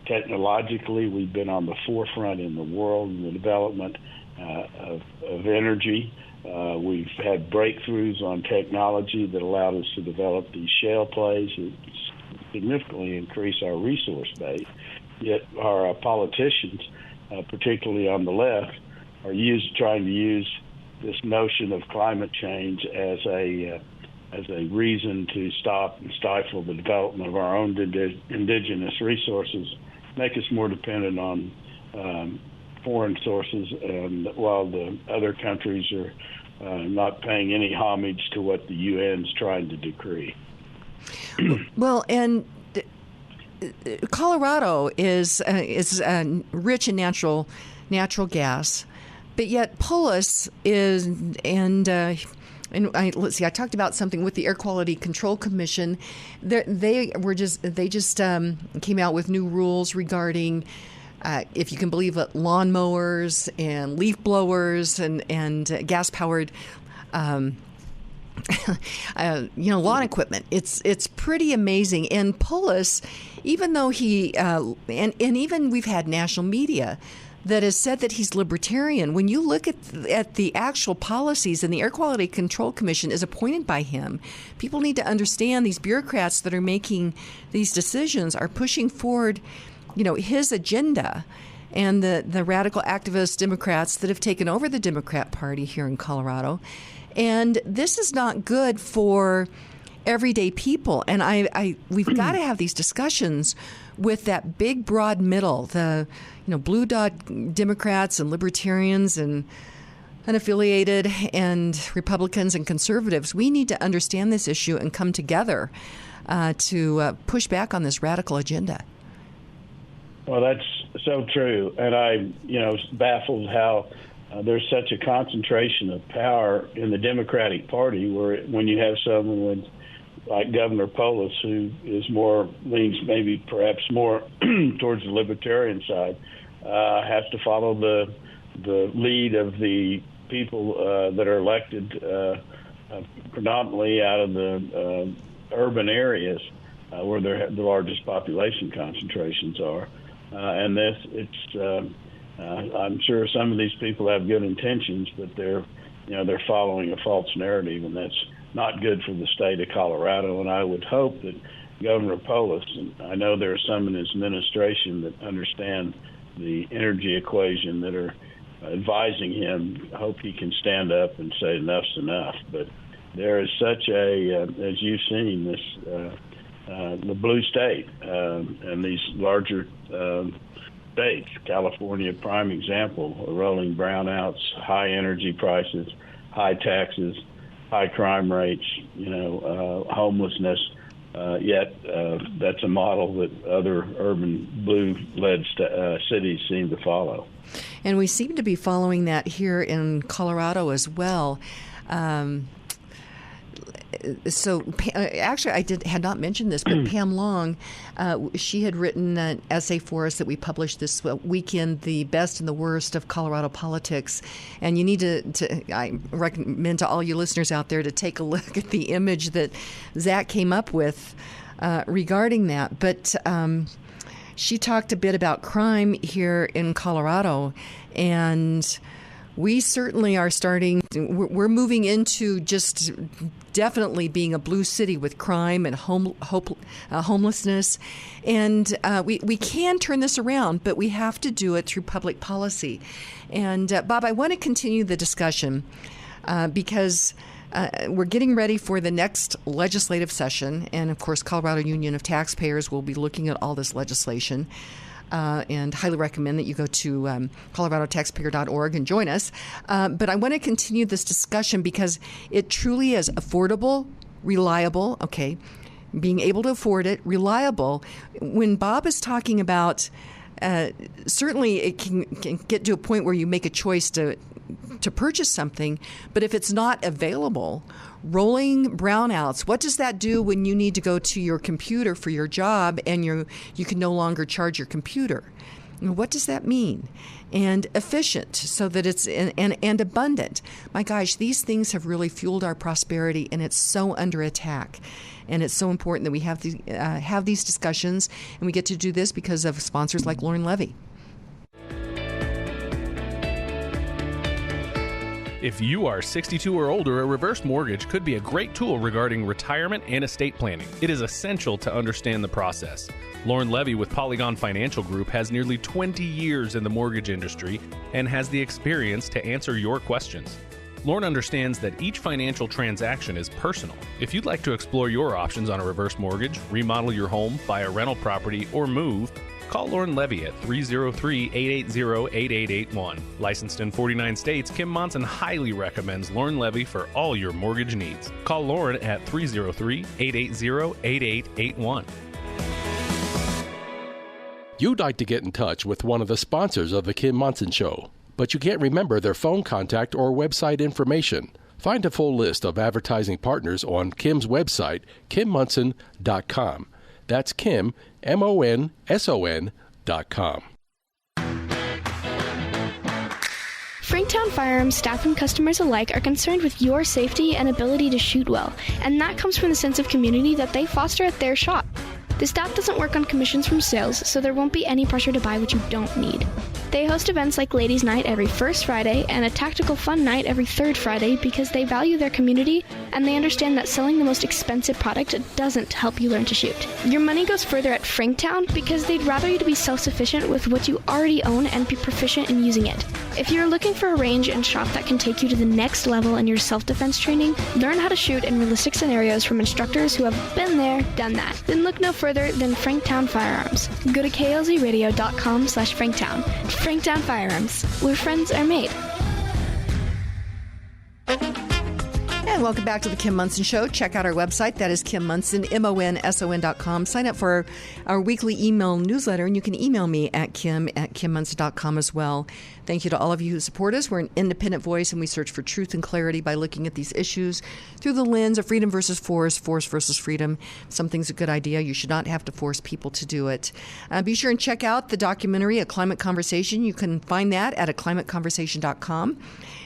[SPEAKER 9] Technologically, we've been on the forefront in the world in the development of energy. We've had breakthroughs on technology that allowed us to develop these shale plays that significantly increase our resource base. Yet our politicians, particularly on the left, are trying to use this notion of climate change as a reason to stop and stifle the development of our own indigenous resources, make us more dependent on foreign sources, and while the other countries are not paying any homage to what the UN's trying to decree.
[SPEAKER 2] Well, and Colorado is rich in natural gas, but yet Polis is let's see. I talked about something with the Air Quality Control Commission. They just came out with new rules regarding, if you can believe it, lawnmowers and leaf blowers and gas powered. Lawn equipment. It's pretty amazing. And Polis, even though he and even we've had national media that has said that he's libertarian. When you look at the actual policies, and the Air Quality Control Commission is appointed by him, people need to understand these bureaucrats that are making these decisions are pushing forward, his agenda. And the radical activist Democrats that have taken over the Democrat Party here in Colorado. And this is not good for everyday people. And we've got to have these discussions with that big, broad middle, the blue dot Democrats and libertarians and unaffiliated and Republicans and conservatives. We need to understand this issue and come together to push back on this radical agenda.
[SPEAKER 9] Well, that's so true. And I, baffled how there's such a concentration of power in the Democratic Party, where when you have someone like Governor Polis, who leans maybe perhaps more towards the libertarian side, has to follow the lead of the people that are elected predominantly out of the urban areas where the largest population concentrations are. And I'm sure some of these people have good intentions, but they're following a false narrative, and that's not good for the state of Colorado. And I would hope that Governor Polis, and I know there are some in his administration that understand the energy equation that are advising him, I hope he can stand up and say enough's enough. But there is such as you've seen, this the blue state and these larger states, California, prime example, rolling brownouts, high energy prices, high taxes, high crime rates, homelessness. Yet that's a model that other urban blue-led cities seem to follow.
[SPEAKER 2] And we seem to be following that here in Colorado as well. So actually, I had not mentioned this, but Pam Long, she had written an essay for us that we published this weekend, The Best and the Worst of Colorado Politics. And you need I recommend to all you listeners out there to take a look at the image that Zach came up with regarding that. But she talked a bit about crime here in Colorado, and we certainly are we're moving into just definitely being a blue city with crime and homelessness. And we can turn this around, but we have to do it through public policy. And Bob, I want to continue the discussion because we're getting ready for the next legislative session. And of course, Colorado Union of Taxpayers will be looking at all this legislation. And highly recommend that you go to coloradotaxpayer.org and join us. But I want to continue this discussion because it truly is affordable, reliable, being able to afford it, reliable. When Bob is talking about, certainly it can get to a point where you make a choice to purchase something, but if it's not available, rolling brownouts, what does that do when you need to go to your computer for your job and you can no longer charge your computer? What does that mean? And efficient, so that it's and abundant. My gosh, these things have really fueled our prosperity, and it's so under attack. And it's so important that we have these discussions, and we get to do this because of sponsors like Lauren Levy.
[SPEAKER 10] If you are 62 or older, a reverse mortgage could be a great tool regarding retirement and estate planning. It is essential to understand the process. Lauren Levy with Polygon Financial Group has nearly 20 years in the mortgage industry and has the experience to answer your questions. Lauren understands that each financial transaction is personal. If you'd like to explore your options on a reverse mortgage, remodel your home, buy a rental property, or move, call Lauren Levy at 303-880-8881. Licensed in 49 states, Kim Monson highly recommends Lauren Levy for all your mortgage needs. Call Lauren at 303-880-8881.
[SPEAKER 11] You'd like to get in touch with one of the sponsors of The Kim Monson Show, but you can't remember their phone contact or website information. Find a full list of advertising partners on Kim's website, kimmonson.com. That's Kim, MONSON.com.
[SPEAKER 12] Franktown Firearms staff and customers alike are concerned with your safety and ability to shoot well, and that comes from the sense of community that they foster at their shop. The staff doesn't work on commissions from sales, so there won't be any pressure to buy what you don't need. They host events like Ladies' Night every first Friday and a Tactical Fun Night every third Friday because they value their community and they understand that selling the most expensive product doesn't help you learn to shoot. Your money goes further at Franktown because they'd rather you to be self-sufficient with what you already own and be proficient in using it. If you're looking for a range and shop that can take you to the next level in your self-defense training, learn how to shoot in realistic scenarios from instructors who have been there, done that. Then look no further than Franktown Firearms. Go to klzradio.com/Franktown. Franktown Firearms, where friends are made.
[SPEAKER 2] And welcome back to the Kim Monson Show. Check out our website. That is Kim Monson, MONSON.com. Sign up for our weekly email newsletter, and you can email me at kim@kimmonson.com as well. Thank you to all of you who support us. We're an independent voice, and we search for truth and clarity by looking at these issues through the lens of freedom versus force, force versus freedom. If something's a good idea, you should not have to force people to do it. Be sure and check out the documentary, A Climate Conversation. You can find that at aclimateconversation.com.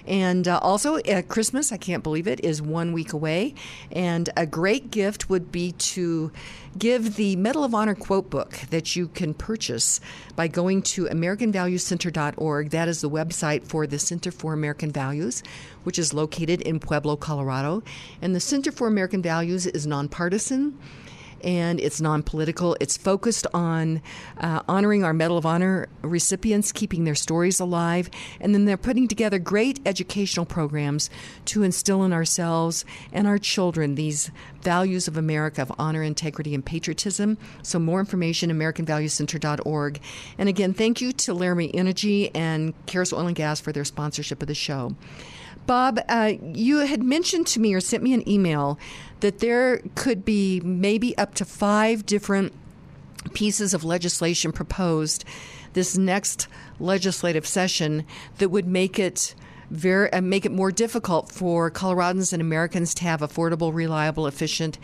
[SPEAKER 2] And also, Christmas, I can't believe it, is 1 week away. And a great gift would be to give the Medal of Honor quote book that you can purchase by going to AmericanValueCenter.org. That is the website for the Center for American Values, which is located in Pueblo, Colorado. And the Center for American Values is nonpartisan, and it's non-political. It's focused on honoring our Medal of Honor recipients, keeping their stories alive, and then they're putting together great educational programs to instill in ourselves and our children these values of America, of honor, integrity, and patriotism. So more information, AmericanValueCenter.org. And again, thank you to Laramie Energy and Karis Oil and Gas for their sponsorship of the show. Bob, you had mentioned to me or sent me an email that there could be maybe up to 5 different pieces of legislation proposed this next legislative session that would make it more difficult for Coloradans and Americans to have affordable, reliable, efficient,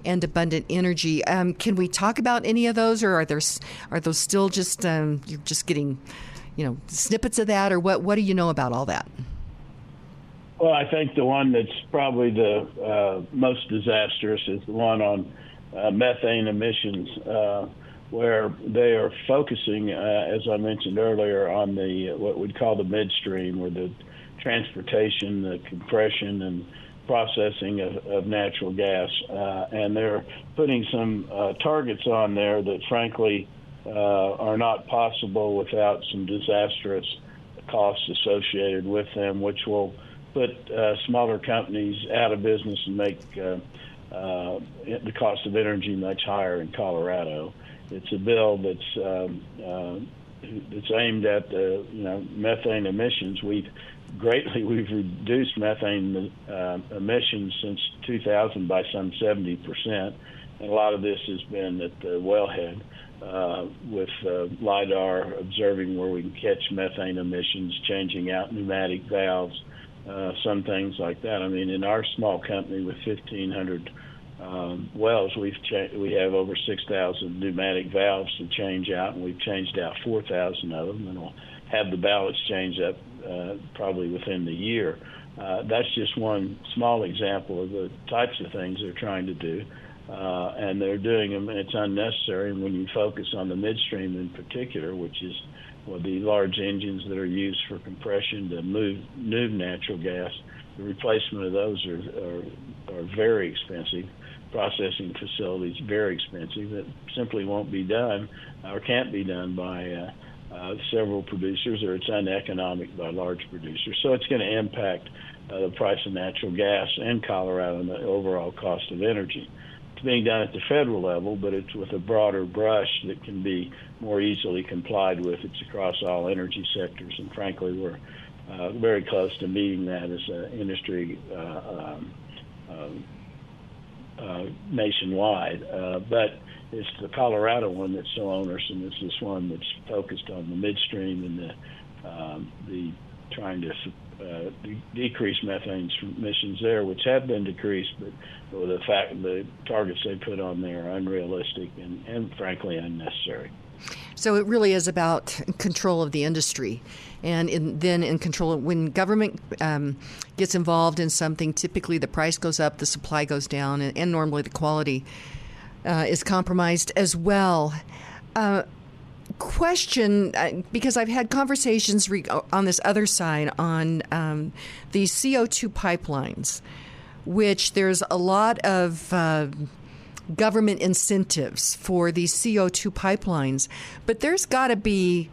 [SPEAKER 2] and abundant energy. Can we talk about any of those, or are those still just you're just getting snippets of that, or what do you know about all that?
[SPEAKER 9] Well, I think the one that's probably the most disastrous is the one on methane emissions, where they are focusing, as I mentioned earlier, on the what we'd call the midstream, or the transportation, the compression and processing of natural gas. And they're putting some targets on there that, frankly, are not possible without some disastrous costs associated with them, which will put smaller companies out of business and make the cost of energy much higher in Colorado. It's a bill that's aimed at methane emissions. We've reduced methane emissions since 2000 by some 70%, and a lot of this has been at the wellhead with LIDAR observing where we can catch methane emissions, changing out pneumatic valves. Some things like that. I mean, in our small company with 1,500 wells, we have over 6,000 pneumatic valves to change out, and we've changed out 4,000 of them, and we'll have the ballots changed up probably within the year. That's just one small example of the types of things they're trying to do, and they're doing them, and it's unnecessary. And when you focus on the midstream in particular, which is the large engines that are used for compression to move natural gas, the replacement of those are very expensive. Processing facilities, very expensive. That simply won't be done or can't be done by several producers, or it's uneconomic by large producers. So it's going to impact the price of natural gas in Colorado and the overall cost of energy. It's being done at the federal level, but it's with a broader brush that can be more easily complied with. It's across all energy sectors, and frankly, we're very close to meeting that as an industry nationwide. But it's the Colorado one that's so onerous, and it's this one that's focused on the midstream and the trying to decrease methane emissions there, which have been decreased, but the fact the targets they put on there are unrealistic and frankly unnecessary.
[SPEAKER 2] So it really is about control of the industry, and then in control when government gets involved in something. Typically, the price goes up, the supply goes down, and normally the quality is compromised as well. Question, because I've had conversations on this other side on the CO2 pipelines, which there's a lot of government incentives for these CO2 pipelines, but there's got to be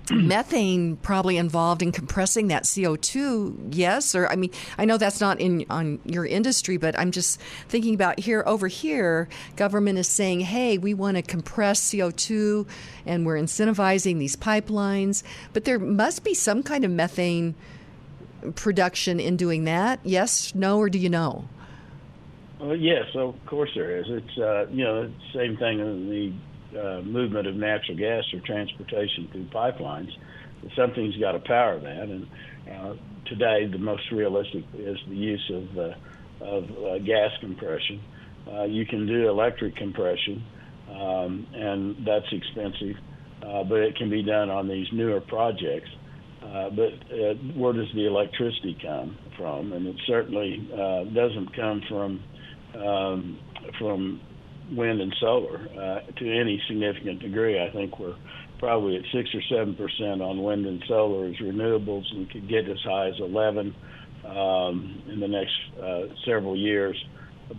[SPEAKER 2] methane probably involved in compressing that CO2. Yes, or I mean, I know that's not on your industry, but I'm just thinking about over here, government is saying, hey, we want to compress CO2 and we're incentivizing these pipelines, but there must be some kind of methane production in doing that. Yes, no, or do you know?
[SPEAKER 9] Yes, of course there is. It's the same thing in the movement of natural gas or transportation through pipelines. Something's got to power that, and today the most realistic is the use of gas compression. You can do electric compression, and that's expensive, but it can be done on these newer projects. But where does the electricity come from? And it certainly doesn't come from wind and solar to any significant degree. I think we're probably at 6 or 7% on wind and solar as renewables. We could get as high as 11 in the next several years.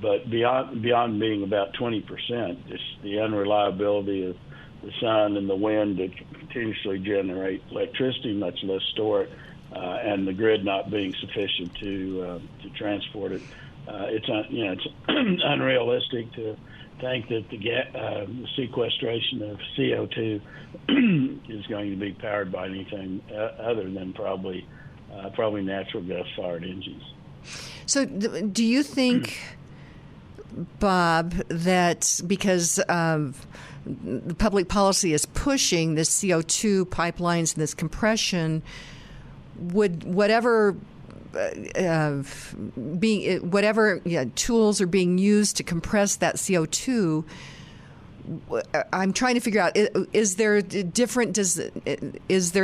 [SPEAKER 9] But beyond being about 20%, just the unreliability of the sun and the wind to continuously generate electricity, much less store it, and the grid not being sufficient to transport it. It's unrealistic to think that the sequestration of CO2 is going to be powered by anything other than probably natural gas-fired engines.
[SPEAKER 2] So do you think, Bob, that because the public policy is pushing this CO2 pipelines and this compression, would whatever tools are being used to compress that CO2, I'm trying to figure out, is there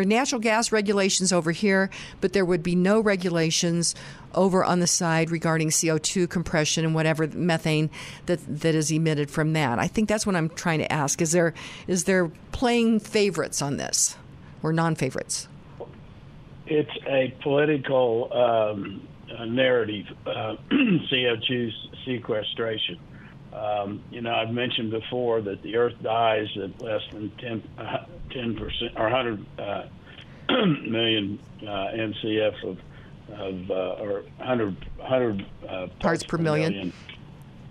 [SPEAKER 2] natural gas regulations over here, but there would be no regulations over on the side regarding CO2 compression and whatever methane that is emitted from that? I think that's what I'm trying to ask. Is there playing favorites on this or non-favorites?
[SPEAKER 9] It's a political narrative, CO2 sequestration. I've mentioned before that the Earth dies at less than 10% or 100 million MCF or 100
[SPEAKER 2] parts per million.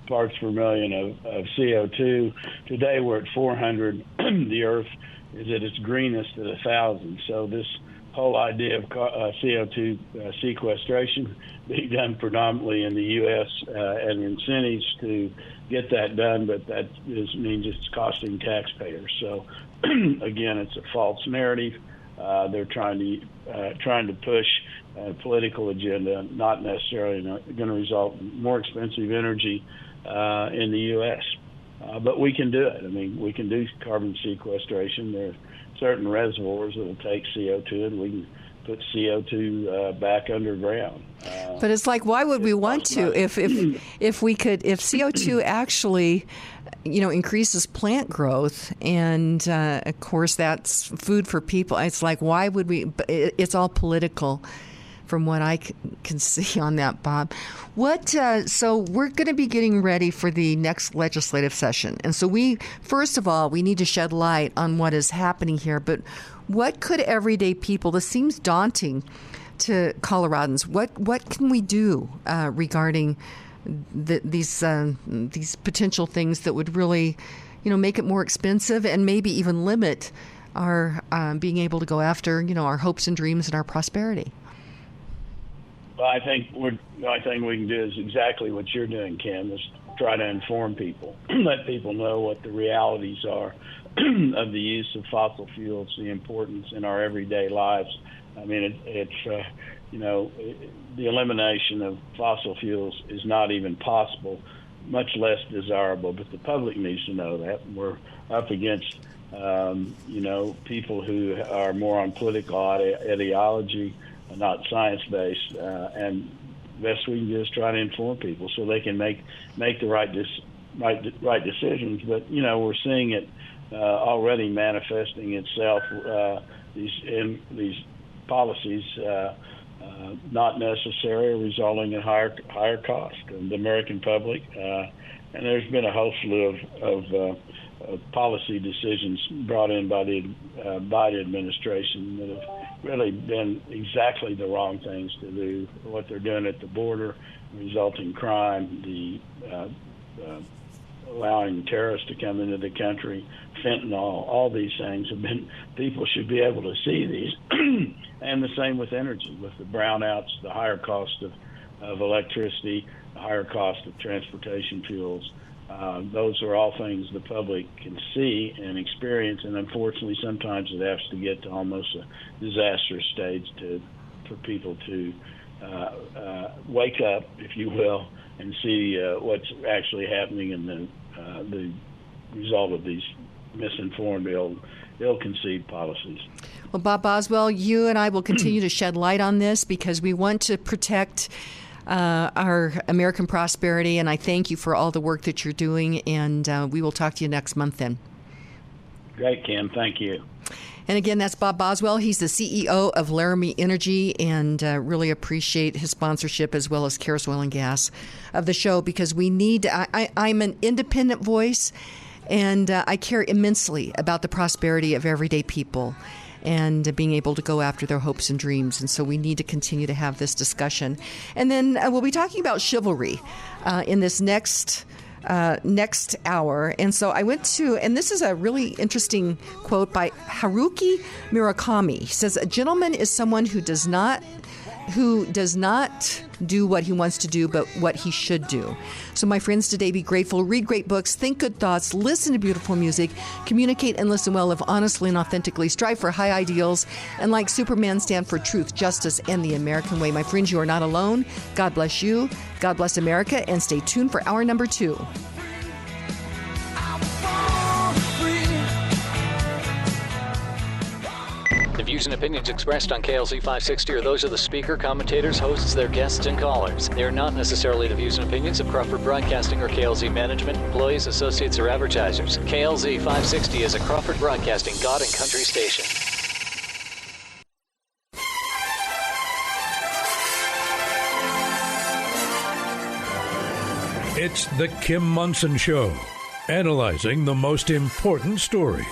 [SPEAKER 9] Parts per million of CO2. Today we're at 400. The Earth is at its greenest at 1,000. So this whole idea of CO2 sequestration being done predominantly in the U.S. And incentives to get that done, but that means it's costing taxpayers. So again, it's a false narrative. They're trying to push a political agenda, not necessarily going to result in more expensive energy in the U.S. But we can do it. I mean, we can do carbon sequestration. There are certain reservoirs that will take CO2, and we can put CO2 back underground.
[SPEAKER 2] But it's like, why would we want to if CO2 actually, increases plant growth, and of course that's food for people. It's like, why would we? It's all political, from what I can see on that, Bob. So we're going to be getting ready for the next legislative session, and so first of all, we need to shed light on what is happening here. But what could everyday people? This seems daunting to Coloradans. What can we do regarding these potential things that would really, make it more expensive and maybe even limit our being able to go after, our hopes and dreams and our prosperity?
[SPEAKER 9] Well, I think the only thing we can do is exactly what you're doing, Kim, is try to inform people, let people know what the realities are of the use of fossil fuels, the importance in our everyday lives. I mean, it's the elimination of fossil fuels is not even possible, much less desirable, but the public needs to know that. We're up against, people who are more on political ideology, not science-based, and best we can do is try to inform people so they can make the right decisions. But we're seeing it already manifesting itself. These policies not necessary, resulting in higher cost of the American public. And there's been a whole slew of policy decisions brought in by the Biden administration that have really been exactly the wrong things to do. What they're doing at the border, resulting crime, the allowing terrorists to come into the country, fentanyl, all these things have been, people should be able to see these. And the same with energy, with the brownouts, the higher cost of electricity, the higher cost of transportation fuels. Those are all things the public can see and experience, and unfortunately sometimes it has to get to almost a disastrous stage for people to wake up, if you will, and see what's actually happening in the result of these misinformed, ill-conceived policies.
[SPEAKER 2] Well, Bob Boswell, you and I will continue to shed light on this because we want to protect our American prosperity, and I thank you for all the work that you're doing, and we will talk to you next month then.
[SPEAKER 9] Great, Kim. Thank you.
[SPEAKER 2] And again, that's Bob Boswell. He's the CEO of Laramie Energy, and really appreciate his sponsorship as well as Karis Oil and Gas of the show, because we need, I'm an independent voice, and I care immensely about the prosperity of everyday people and being able to go after their hopes and dreams. And so we need to continue to have this discussion. And then we'll be talking about chivalry in this next hour. And so I went to, and this is a really interesting quote by Haruki Murakami. He says, "A gentleman is someone who does not do what he wants to do, but what he should do." So my friends, today be grateful, read great books, think good thoughts, listen to beautiful music, communicate and listen well, live honestly and authentically, strive for high ideals, and like Superman, stand for truth, justice, and the American way. My friends, you are not alone. God bless you. God bless America. And stay tuned for hour number 2.
[SPEAKER 13] The views and opinions expressed on KLZ 560 are those of the speaker, commentators, hosts, their guests, and callers. They are not necessarily the views and opinions of Crawford Broadcasting or KLZ management, employees, associates, or advertisers. KLZ 560 is a Crawford Broadcasting God and Country station.
[SPEAKER 1] It's the Kim Monson Show, analyzing the most important stories.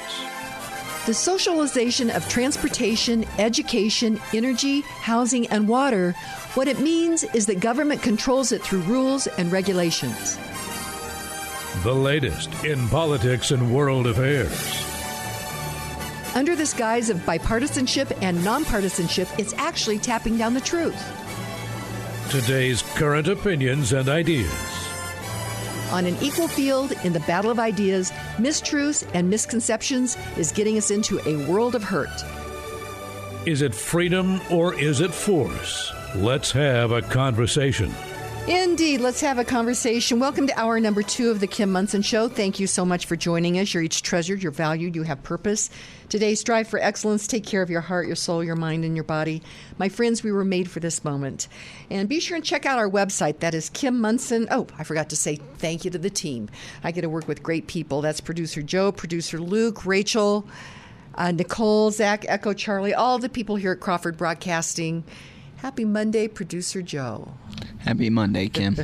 [SPEAKER 2] The socialization of transportation, education, energy, housing, and water, what it means is that government controls it through rules and regulations.
[SPEAKER 1] The latest in politics and world affairs.
[SPEAKER 2] Under this guise of bipartisanship and nonpartisanship, it's actually tapping down the truth.
[SPEAKER 1] Today's current opinions and ideas.
[SPEAKER 2] On an equal field in the battle of ideas, mistruths and misconceptions is getting us into a world of hurt.
[SPEAKER 1] Is it freedom or is it force? Let's have a conversation.
[SPEAKER 2] Indeed, let's have a conversation. Welcome to hour number 2 of the Kim Monson Show. Thank you so much for joining us. You're each treasured, you're valued, you have purpose. Today, strive for excellence. Take care of your heart, your soul, your mind, and your body. My friends, we were made for this moment. And be sure and check out our website. That is Kim Monson. Oh, I forgot to say thank you to the team. I get to work with great people. That's producer Joe, producer Luke, Rachel, Nicole, Zach, Echo, Charlie, all the people here at Crawford Broadcasting. Happy Monday, producer Joe.
[SPEAKER 3] Happy Monday, Kim.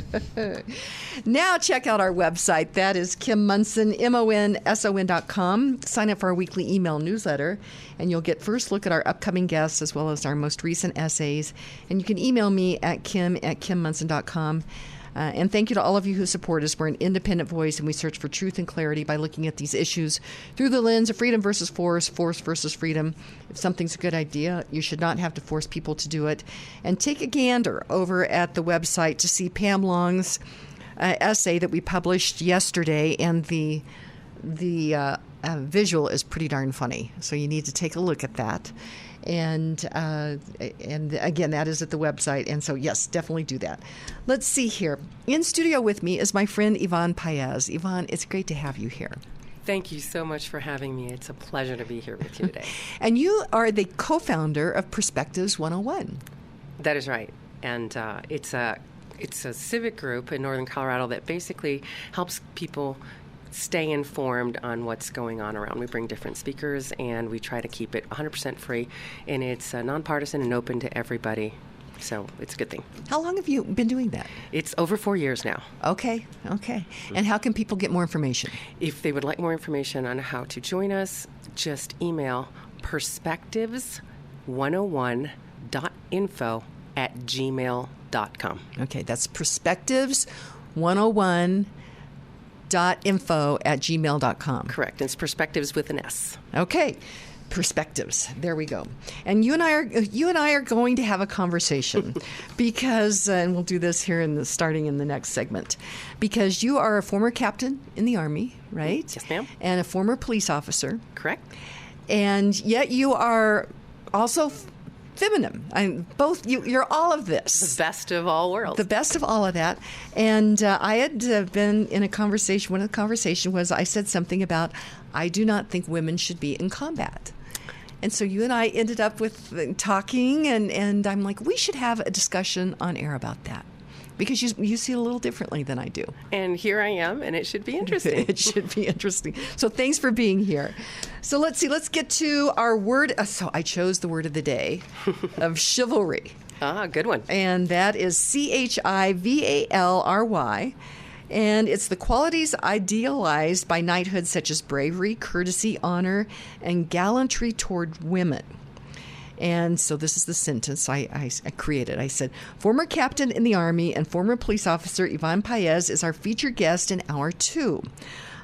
[SPEAKER 2] Now check out our website. That is Kim Monson, MONSON.com. Sign up for our weekly email newsletter, and you'll get first look at our upcoming guests as well as our most recent essays. And you can email me at kim@kimmonson.com. And thank you to all of you who support us. We're an independent voice, and we search for truth and clarity by looking at these issues through the lens of freedom versus force versus freedom. If something's a good idea, you should not have to force people to do it. And take a gander over at the website to see Pam Long's essay that we published yesterday, and the visual is pretty darn funny. So you need to take a look at that. And again, that is at the website. And so, yes, definitely do that. Let's see here. In studio with me is my friend Yvonne Paez. Yvonne, it's great to have you here.
[SPEAKER 14] Thank you so much for having me. It's a pleasure to be here with you today.
[SPEAKER 2] And you are the co-founder of Perspectives 101.
[SPEAKER 14] That is right. And it's a civic group in Northern Colorado that basically helps people stay informed on what's going on around. We bring different speakers, and we try to keep it 100% free, and it's nonpartisan and open to everybody, so it's a good thing.
[SPEAKER 2] How long have you been doing that?
[SPEAKER 14] It's over 4 years now.
[SPEAKER 2] Okay. And how can people get more information?
[SPEAKER 14] If they would like more information on how to join us, just email perspectives101.info@gmail.com.
[SPEAKER 2] Okay, that's perspectives101.info@gmail.com.
[SPEAKER 14] Correct. It's perspectives with an S.
[SPEAKER 2] Okay. Perspectives. There we go. And you and I are going to have a conversation because, and we'll do this here starting in the next segment, because you are a former captain in the Army, right?
[SPEAKER 14] Yes, ma'am.
[SPEAKER 2] And a former police officer.
[SPEAKER 14] Correct.
[SPEAKER 2] And yet you are also feminine. You're all of this.
[SPEAKER 14] The best of all worlds.
[SPEAKER 2] The best of all of that. And I had been in a conversation. One of the conversation was I said something about I do not think women should be in combat. And so you and I ended up with talking, and I'm like, we should have a discussion on air about that. Because you see it a little differently than I do.
[SPEAKER 14] And here I am, and it should be interesting.
[SPEAKER 2] It should be interesting. So thanks for being here. So let's see. Let's get to our word. So I chose the word of the day of chivalry.
[SPEAKER 14] Ah, good one.
[SPEAKER 2] And that is CHIVALRY. And it's the qualities idealized by knighthood, such as bravery, courtesy, honor, and gallantry toward women. And so this is the sentence I created. I said, former captain in the Army and former police officer Yvonne Paez is our featured guest in Hour 2.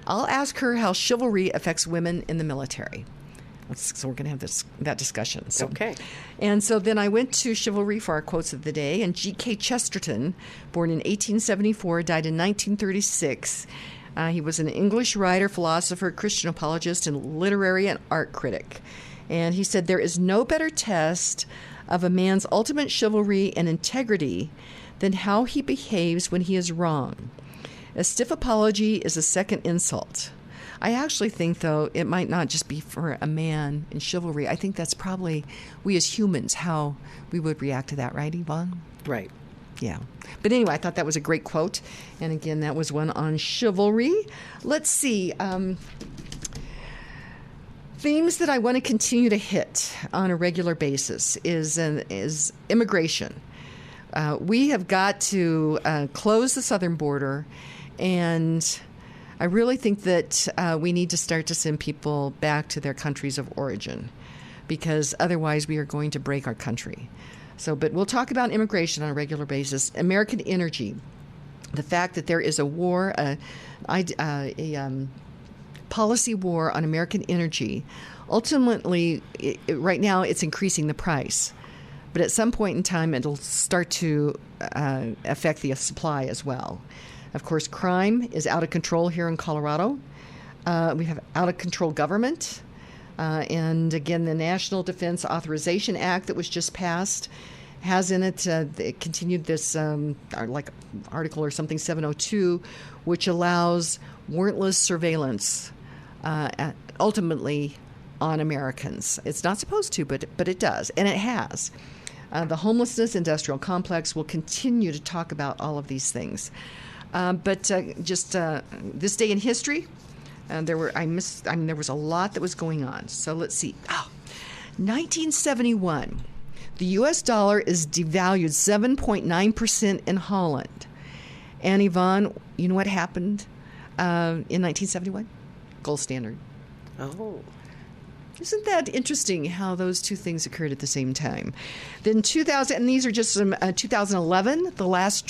[SPEAKER 2] I'll ask her how chivalry affects women in the military. So we're going to have that discussion. So,
[SPEAKER 14] okay.
[SPEAKER 2] And so then I went to chivalry for our quotes of the day. And G.K. Chesterton, born in 1874, died in 1936. He was an English writer, philosopher, Christian apologist, and literary and art critic. And he said, there is no better test of a man's ultimate chivalry and integrity than how he behaves when he is wrong. A stiff apology is a second insult. I actually think, though, it might not just be for a man in chivalry. I think that's probably we as humans, how we would react to that, right, Yvonne?
[SPEAKER 14] Right.
[SPEAKER 2] Yeah. But anyway, I thought that was a great quote. And again, that was one on chivalry. Let's see. Themes that I want to continue to hit on a regular basis is immigration. We have got to close the southern border, and I really think that we need to start to send people back to their countries of origin, because otherwise we are going to break our country. But we'll talk about immigration on a regular basis. American energy, the fact that there is a war, policy war on American energy. Ultimately, right now it's increasing the price. But at some point in time, it'll start to affect the supply as well. Of course, crime is out of control here in Colorado. We have out-of-control government. And again, the National Defense Authorization Act that was just passed has in it, it continued this article or something, 702, which allows warrantless surveillance ultimately on Americans. It's not supposed to, but it does, and it has. The homelessness industrial complex will continue to talk about all of these things. But this day in history, there was a lot that was going on. So let's see. 1971, the U.S. dollar is devalued 7.9% in Holland. And Yvonne, you know what happened in 1971? Gold standard.
[SPEAKER 14] Oh.
[SPEAKER 2] Isn't that interesting how those two things occurred at the same time? Then 2000, and these are just from 2011, the last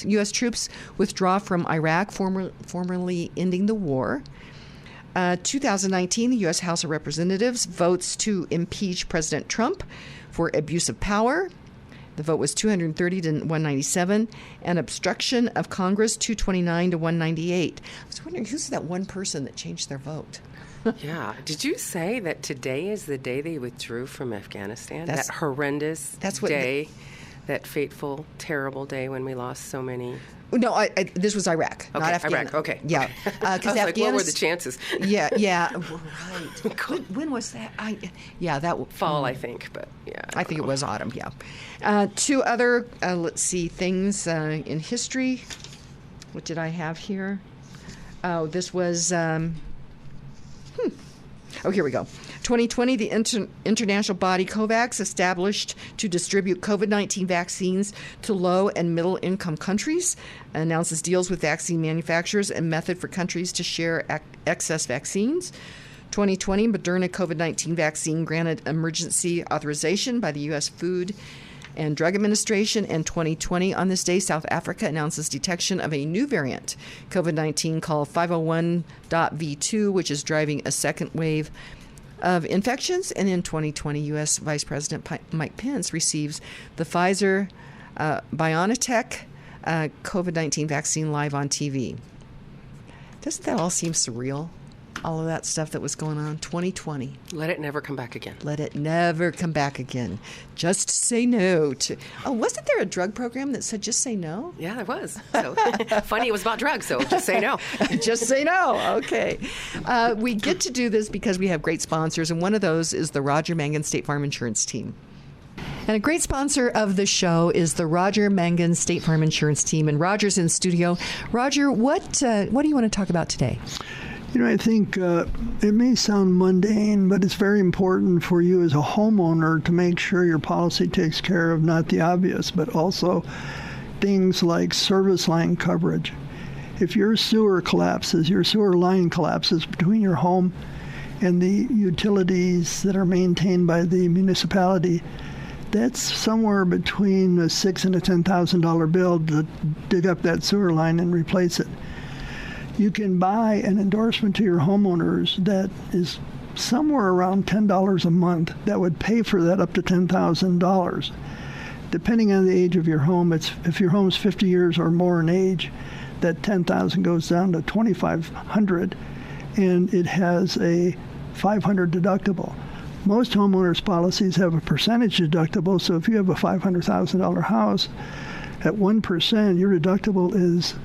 [SPEAKER 2] U.S. troops withdraw from Iraq, formerly ending the war. 2019, the U.S. House of Representatives votes to impeach President Trump for abuse of power. The vote was 230 to 197, and obstruction of Congress 229 to 198. I was wondering, who's that one person that changed their vote?
[SPEAKER 14] Yeah. Did you say that today is the day they withdrew from Afghanistan? That horrendous day, that fateful, terrible day when we lost so many.
[SPEAKER 2] No, this was Iraq, not Afghanistan.
[SPEAKER 14] Iraq, okay.
[SPEAKER 2] Yeah.
[SPEAKER 14] I was like, what were the chances?
[SPEAKER 2] Yeah, right. When was that? Fall, I think, but yeah. I think it was autumn, yeah. Two other, things in history. What did I have here? Oh, this was... Oh, here we go. 2020, the international body COVAX, established to distribute COVID-19 vaccines to low and middle income countries, announces deals with vaccine manufacturers and method for countries to share excess vaccines. 2020, Moderna COVID-19 vaccine granted emergency authorization by the U.S. Food and Drug Administration. And 2020, on this day, South Africa announces detection of a new variant, COVID-19, called 501.V2, which is driving a second wave of infections. And in 2020, U.S. Vice President Mike Pence receives the Pfizer BioNTech COVID-19 vaccine live on TV. Doesn't that all seem surreal? All of that stuff that was going on. 2020.
[SPEAKER 14] Let it never come back again.
[SPEAKER 2] Let it never come back again. Just say no to... Oh, wasn't there a drug program that said just say no?
[SPEAKER 14] Yeah, there was. So funny it was about drugs, so just say no.
[SPEAKER 2] Just say no. Okay. We get to do this because we have great sponsors, and one of those is the Roger Mangan State Farm Insurance Team. And a great sponsor of the show is the Roger Mangan State Farm Insurance Team. And Roger's in studio. Roger, what do you want to talk about today?
[SPEAKER 15] You know, I think it may sound mundane, but it's very important for you as a homeowner to make sure your policy takes care of not the obvious, but also things like service line coverage. If your sewer line collapses between your home and the utilities that are maintained by the municipality, that's somewhere between a $6,000 and a $10,000 bill to dig up that sewer line and replace it. You can buy an endorsement to your homeowners that is somewhere around $10 a month that would pay for that up to $10,000. Depending on the age of your home, if your home's 50 years or more in age, that $10,000 goes down to $2,500, and it has a $500 deductible. Most homeowners' policies have a percentage deductible, so if you have a $500,000 house, at 1%, your deductible is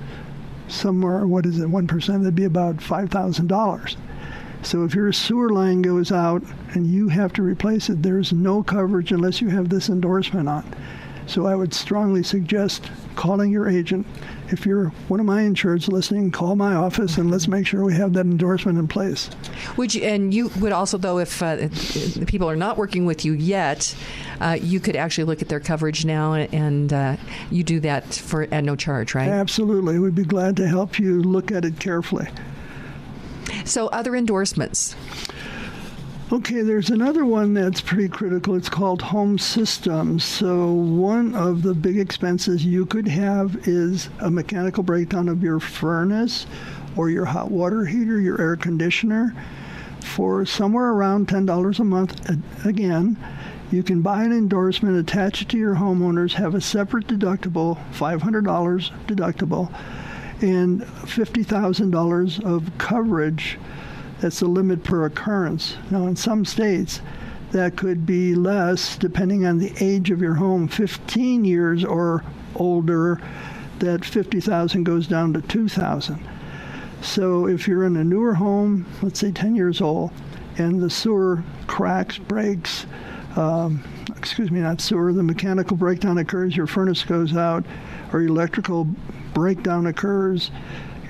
[SPEAKER 15] somewhere, 1%? That'd be about $5,000. So if your sewer line goes out and you have to replace it, there's no coverage unless you have this endorsement on. So I would strongly suggest calling your agent. If you're one of my insureds listening, call my office and let's make sure we have that endorsement in place.
[SPEAKER 2] You would also, though, if the people are not working with you yet, you could actually look at their coverage now, and you do that at no charge, right?
[SPEAKER 15] Absolutely. We'd be glad to help you look at it carefully.
[SPEAKER 2] So other endorsements.
[SPEAKER 15] Okay, there's another one that's pretty critical. It's called home systems. So one of the big expenses you could have is a mechanical breakdown of your furnace or your hot water heater, your air conditioner. For somewhere around $10 a month, again, you can buy an endorsement, attach it to your homeowners, have a separate deductible, $500 deductible, and $50,000 of coverage. That's the limit per occurrence. Now, in some states, that could be less depending on the age of your home. 15 years or older, that $50,000 goes down to $2,000. So if you're in a newer home, let's say 10 years old, and the sewer cracks, breaks, the mechanical breakdown occurs, your furnace goes out, or electrical breakdown occurs,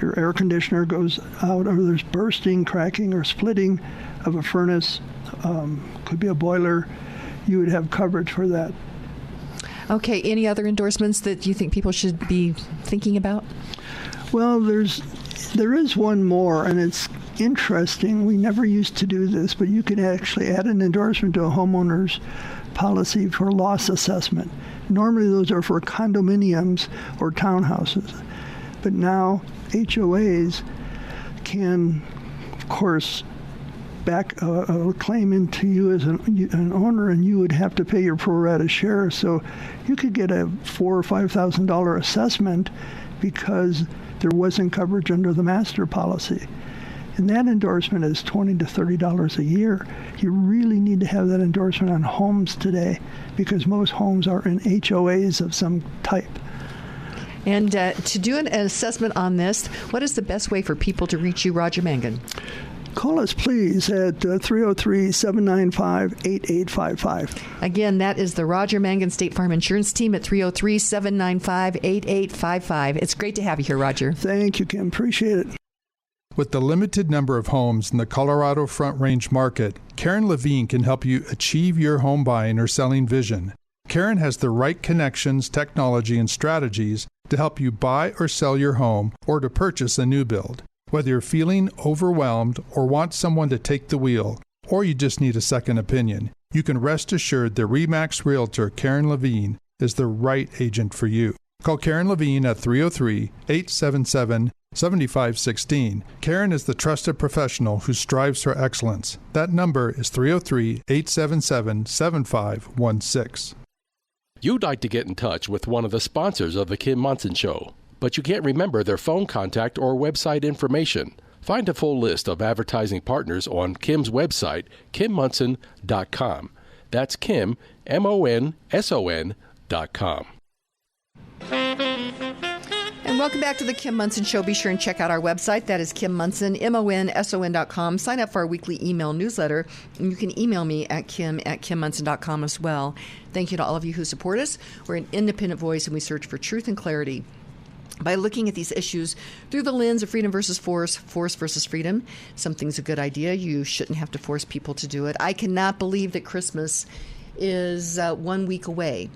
[SPEAKER 15] your air conditioner goes out, or there's bursting, cracking, or splitting of a furnace, could be a boiler, you would have coverage for that.
[SPEAKER 2] Okay, any other endorsements that you think people should be thinking about?
[SPEAKER 15] Well, there is one more, and it's interesting. We never used to do this, but you can actually add an endorsement to a homeowner's policy for loss assessment. Normally those are for condominiums or townhouses. But now HOAs can, of course, back a claim into you as an owner, and you would have to pay your pro rata share. So you could get a $4,000 or $5,000 assessment because there wasn't coverage under the master policy. And that endorsement is $20 to $30 a year. You really need to have that endorsement on homes today because most homes are in HOAs of some type.
[SPEAKER 2] And to do an assessment on this, what is the best way for people to reach you, Roger Mangan?
[SPEAKER 15] Call us, please, at 303-795-8855.
[SPEAKER 2] Again, that is the Roger Mangan State Farm Insurance Team at 303-795-8855. It's great to have you here, Roger.
[SPEAKER 15] Thank you, Kim. Appreciate it.
[SPEAKER 6] With the limited number of homes in the Colorado Front Range market, Karen Levine can help you achieve your home buying or selling vision. Karen has the right connections, technology, and strategies to help you buy or sell your home or to purchase a new build. Whether you're feeling overwhelmed or want someone to take the wheel, or you just need a second opinion, you can rest assured the RE/MAX Realtor, Karen Levine, is the right agent for you. Call Karen Levine at 303-877-7516. Karen is the trusted professional who strives for excellence. That number is 303-877-7516.
[SPEAKER 11] You'd like to get in touch with one of the sponsors of The Kim Monson Show, but you can't remember their phone contact or website information. Find a full list of advertising partners on Kim's website, kimmonson.com. That's Kim, MONSON.com.
[SPEAKER 2] And welcome back to the Kim Monson Show. Be sure and check out our website. That is Kim Monson, MONSON.com. Sign up for our weekly email newsletter, and you can email me at kim@kimmonson.com as well. Thank you to all of you who support us. We're an independent voice, and we search for truth and clarity by looking at these issues through the lens of freedom versus force, force versus freedom. Something's a good idea. You shouldn't have to force people to do it. I cannot believe that Christmas is 1 week away.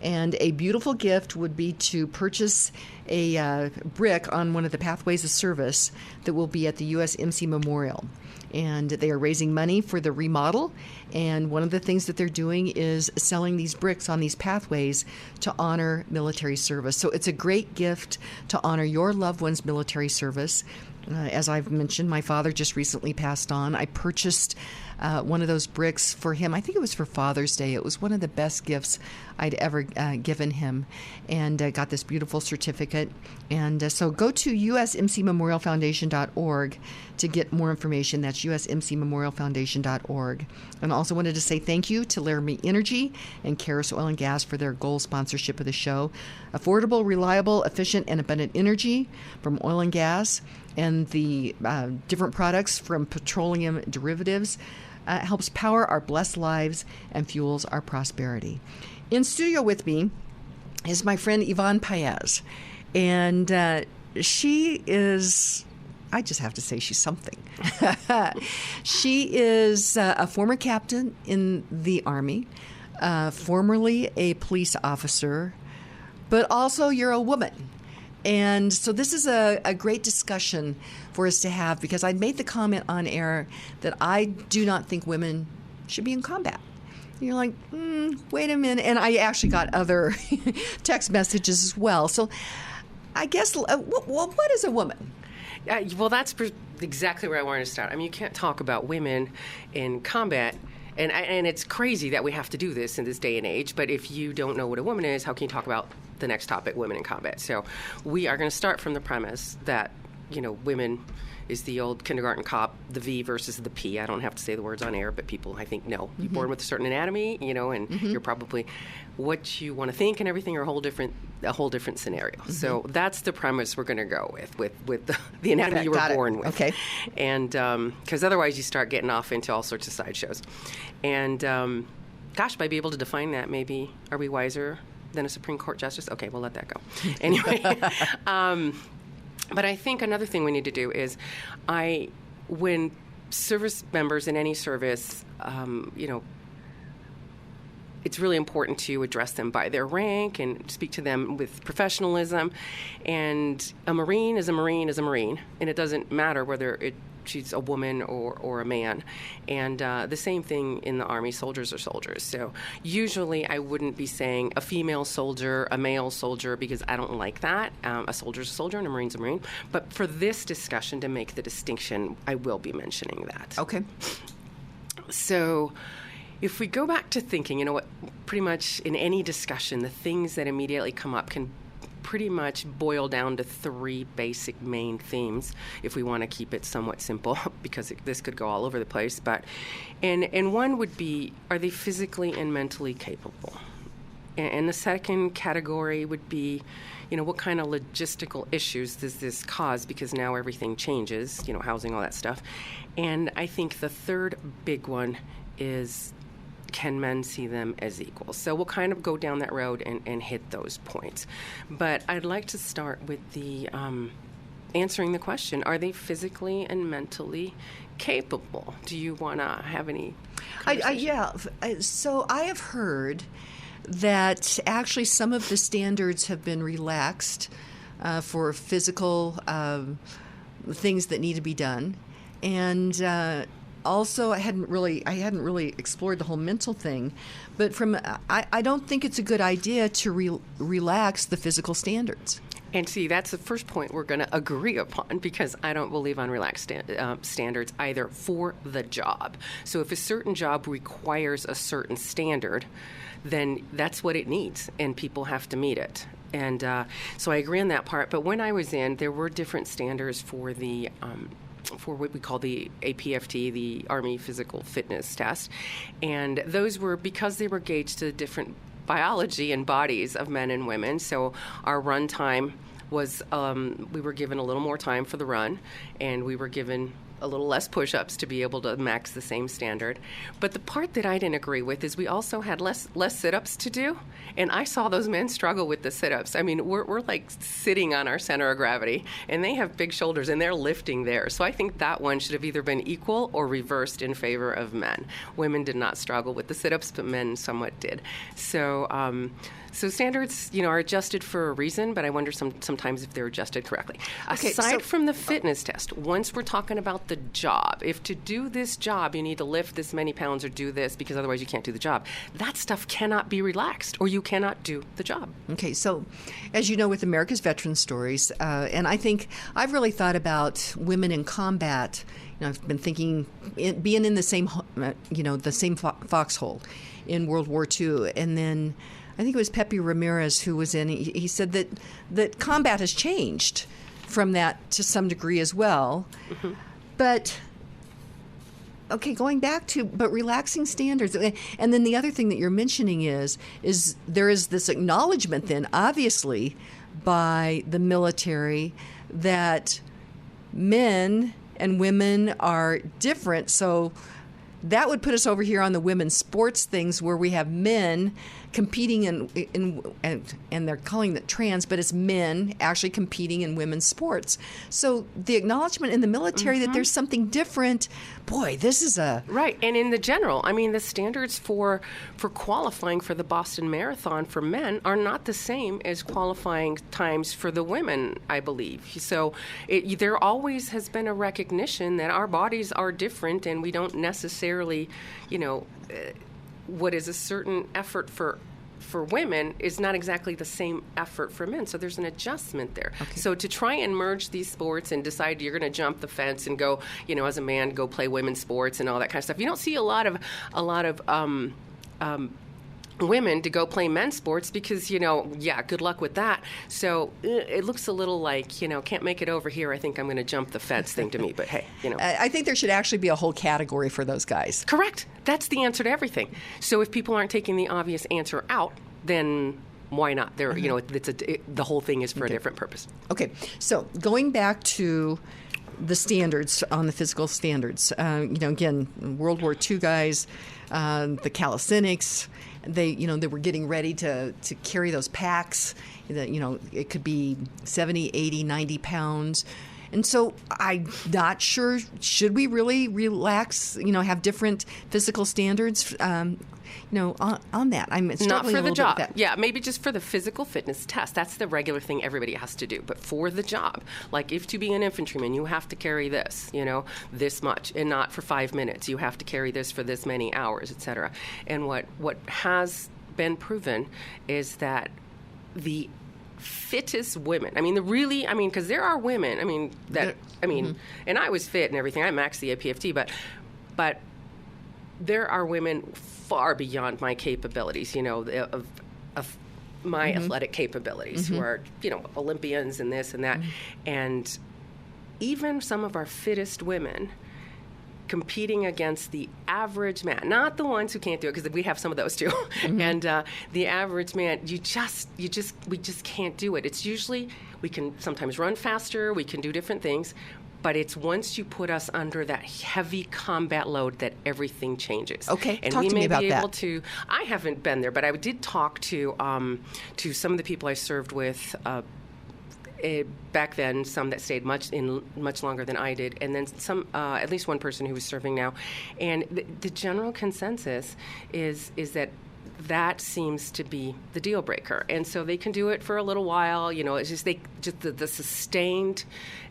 [SPEAKER 2] And a beautiful gift would be to purchase a brick on one of the pathways of service that will be at the USMC Memorial. And they are raising money for the remodel. And one of the things that they're doing is selling these bricks on these pathways to honor military service. So it's a great gift to honor your loved one's military service. As I've mentioned, my father just recently passed on. I purchased one of those bricks for him. I think it was for Father's Day. It was one of the best gifts I'd ever given him, and got this beautiful certificate. And so go to usmcmemorialfoundation.org to get more information. That's usmcmemorialfoundation.org. And I also wanted to say thank you to Laramie Energy and Karis Oil and Gas for their gold sponsorship of the show. Affordable, reliable, efficient, and abundant energy from oil and gas and the different products from petroleum derivatives helps power our blessed lives and fuels our prosperity. In studio with me is my friend Yvonne Paez, and she is, I just have to say she's something. She is a former captain in the Army, formerly a police officer, but also you're a woman. And so this is a great discussion for us to have, because I made the comment on air that I do not think women should be in combat. And you're like, wait a minute. And I actually got other text messages as well. So I guess, what is a woman?
[SPEAKER 14] Well, that's exactly where I wanted to start. I mean, you can't talk about women in combat. And it's crazy that we have to do this in this day and age, but if you don't know what a woman is, how can you talk about the next topic, women in combat? So we are going to start from the premise that, women is the old kindergarten cop, the V versus the P. I don't have to say the words on air, but people, I think, know. You're born with a certain anatomy, and you're probably what you want to think and everything are a whole different scenario. So that's the premise we're going to go with the anatomy you were born with.
[SPEAKER 2] Okay.
[SPEAKER 14] And because otherwise you start getting off into all sorts of sideshows. And gosh, might be able to define that. Maybe are we wiser than a Supreme Court justice? Okay, we'll let that go. Anyway. But I think another thing we need to do is, when service members in any service, it's really important to address them by their rank and speak to them with professionalism. And a Marine is a Marine is a Marine, and it doesn't matter whether she's a woman or a man. And the same thing in the Army, soldiers are soldiers. So usually I wouldn't be saying a female soldier, a male soldier, because I don't like that. A soldier's a soldier and a Marine's a Marine. But for this discussion, to make the distinction, I will be mentioning that.
[SPEAKER 2] Okay.
[SPEAKER 14] So if we go back to thinking, you know what, pretty much in any discussion, the things that immediately come up can pretty much boil down to three basic main themes if we want to keep it somewhat simple, because this could go all over the place. But and one would be, are they physically and mentally capable? And the second category would be, you know, what kind of logistical issues does this cause? Because now everything changes, you know, housing, all that stuff. And I think the third big one is, can men see them as equals? So we'll kind of go down that road and hit those points. But I'd like to start with the answering the question, are they physically and mentally capable? Do you want to have any conversation?
[SPEAKER 2] So I have heard that actually some of the standards have been relaxed for physical things that need to be done. And also, I hadn't really explored the whole mental thing, but I don't think it's a good idea to relax the physical standards.
[SPEAKER 14] And see, that's the first point we're going to agree upon, because I don't believe on relaxed standards either for the job. So if a certain job requires a certain standard, then that's what it needs, and people have to meet it. And so I agree on that part. But when I was in, there were different standards for the for what we call the APFT, the Army Physical Fitness Test. And those were because they were gauged to different biology and bodies of men and women. So our run time was, we were given a little more time for the run, and we were given a little less push-ups to be able to max the same standard. But the part that I didn't agree with is we also had less sit-ups to do, and I saw those men struggle with the sit-ups. I mean, we're like sitting on our center of gravity, and they have big shoulders, and they're lifting there. So I think that one should have either been equal or reversed in favor of men. Women did not struggle with the sit-ups, but men somewhat did. So standards, you know, are adjusted for a reason, but I wonder sometimes if they're adjusted correctly. Aside from the fitness test, once we're talking about the job, if to do this job you need to lift this many pounds or do this because otherwise you can't do the job, that stuff cannot be relaxed or you cannot do the job.
[SPEAKER 2] Okay, so as you know, with America's Veteran Stories, and I think I've really thought about women in combat. You know, I've been thinking being in the same, the same foxhole in World War II, and then I think it was Pepe Ramirez who was in. He said that combat has changed from that to some degree as well. Mm-hmm. But okay, going back to relaxing standards, and then the other thing that you're mentioning is there is this acknowledgement then, obviously, by the military that men and women are different. So that would put us over here on the women's sports things where we have men competing and they're calling it trans, but it's men actually competing in women's sports. So the acknowledgement in the military that there's something different, boy, this is a...
[SPEAKER 14] Right, and in the general, I mean, the standards for qualifying for the Boston Marathon for men are not the same as qualifying times for the women, I believe. So there always has been a recognition that our bodies are different and we don't necessarily, what is a certain effort for women is not exactly the same effort for men. So there's an adjustment there. Okay. So to try and merge these sports and decide you're going to jump the fence and go, as a man, go play women's sports and all that kind of stuff. You don't see a lot of women to go play men's sports because, good luck with that. So it looks a little like, can't make it over here. I think I'm going to jump the fence thing to me. But hey,
[SPEAKER 2] I think there should actually be a whole category for those guys.
[SPEAKER 14] Correct. That's the answer to everything. So if people aren't taking the obvious answer out, then why not? There, the whole thing is for a different purpose.
[SPEAKER 2] Okay. So going back to the standards on the physical standards, again, World War II guys, the calisthenics, they were getting ready to carry those packs. It could be 70, 80, 90 pounds. And so I'm not sure, should we really relax, have different physical standards, on that? I'm
[SPEAKER 14] not
[SPEAKER 2] struggling
[SPEAKER 14] for
[SPEAKER 2] a
[SPEAKER 14] the
[SPEAKER 2] little
[SPEAKER 14] job.
[SPEAKER 2] bit with that.
[SPEAKER 14] Yeah, maybe just for the physical fitness test. That's the regular thing everybody has to do. But for the job, like if to be an infantryman, you have to carry this, this much, and not for 5 minutes. You have to carry this for this many hours, etc. And what has been proven is that the fittest women, because there are women, and I was fit and everything. I maxed the APFT, but there are women far beyond my capabilities, of my athletic capabilities, who are, Olympians and this and that. And even some of our fittest women competing against the average man, not the ones who can't do it, because we have some of those too. And the average man, we just can't do it. It's usually, we can sometimes run faster, we can do different things, but it's once you put us under that heavy combat load that everything changes.
[SPEAKER 2] Okay,
[SPEAKER 14] and
[SPEAKER 2] talk
[SPEAKER 14] we
[SPEAKER 2] to me
[SPEAKER 14] may
[SPEAKER 2] about
[SPEAKER 14] be able
[SPEAKER 2] that.
[SPEAKER 14] to. I haven't been there, but I did talk to some of the people I served with. Back then, some that stayed much longer than I did, and then some, at least one person who was serving now. And the general consensus is that seems to be the deal breaker. And so they can do it for a little while. It's just the sustained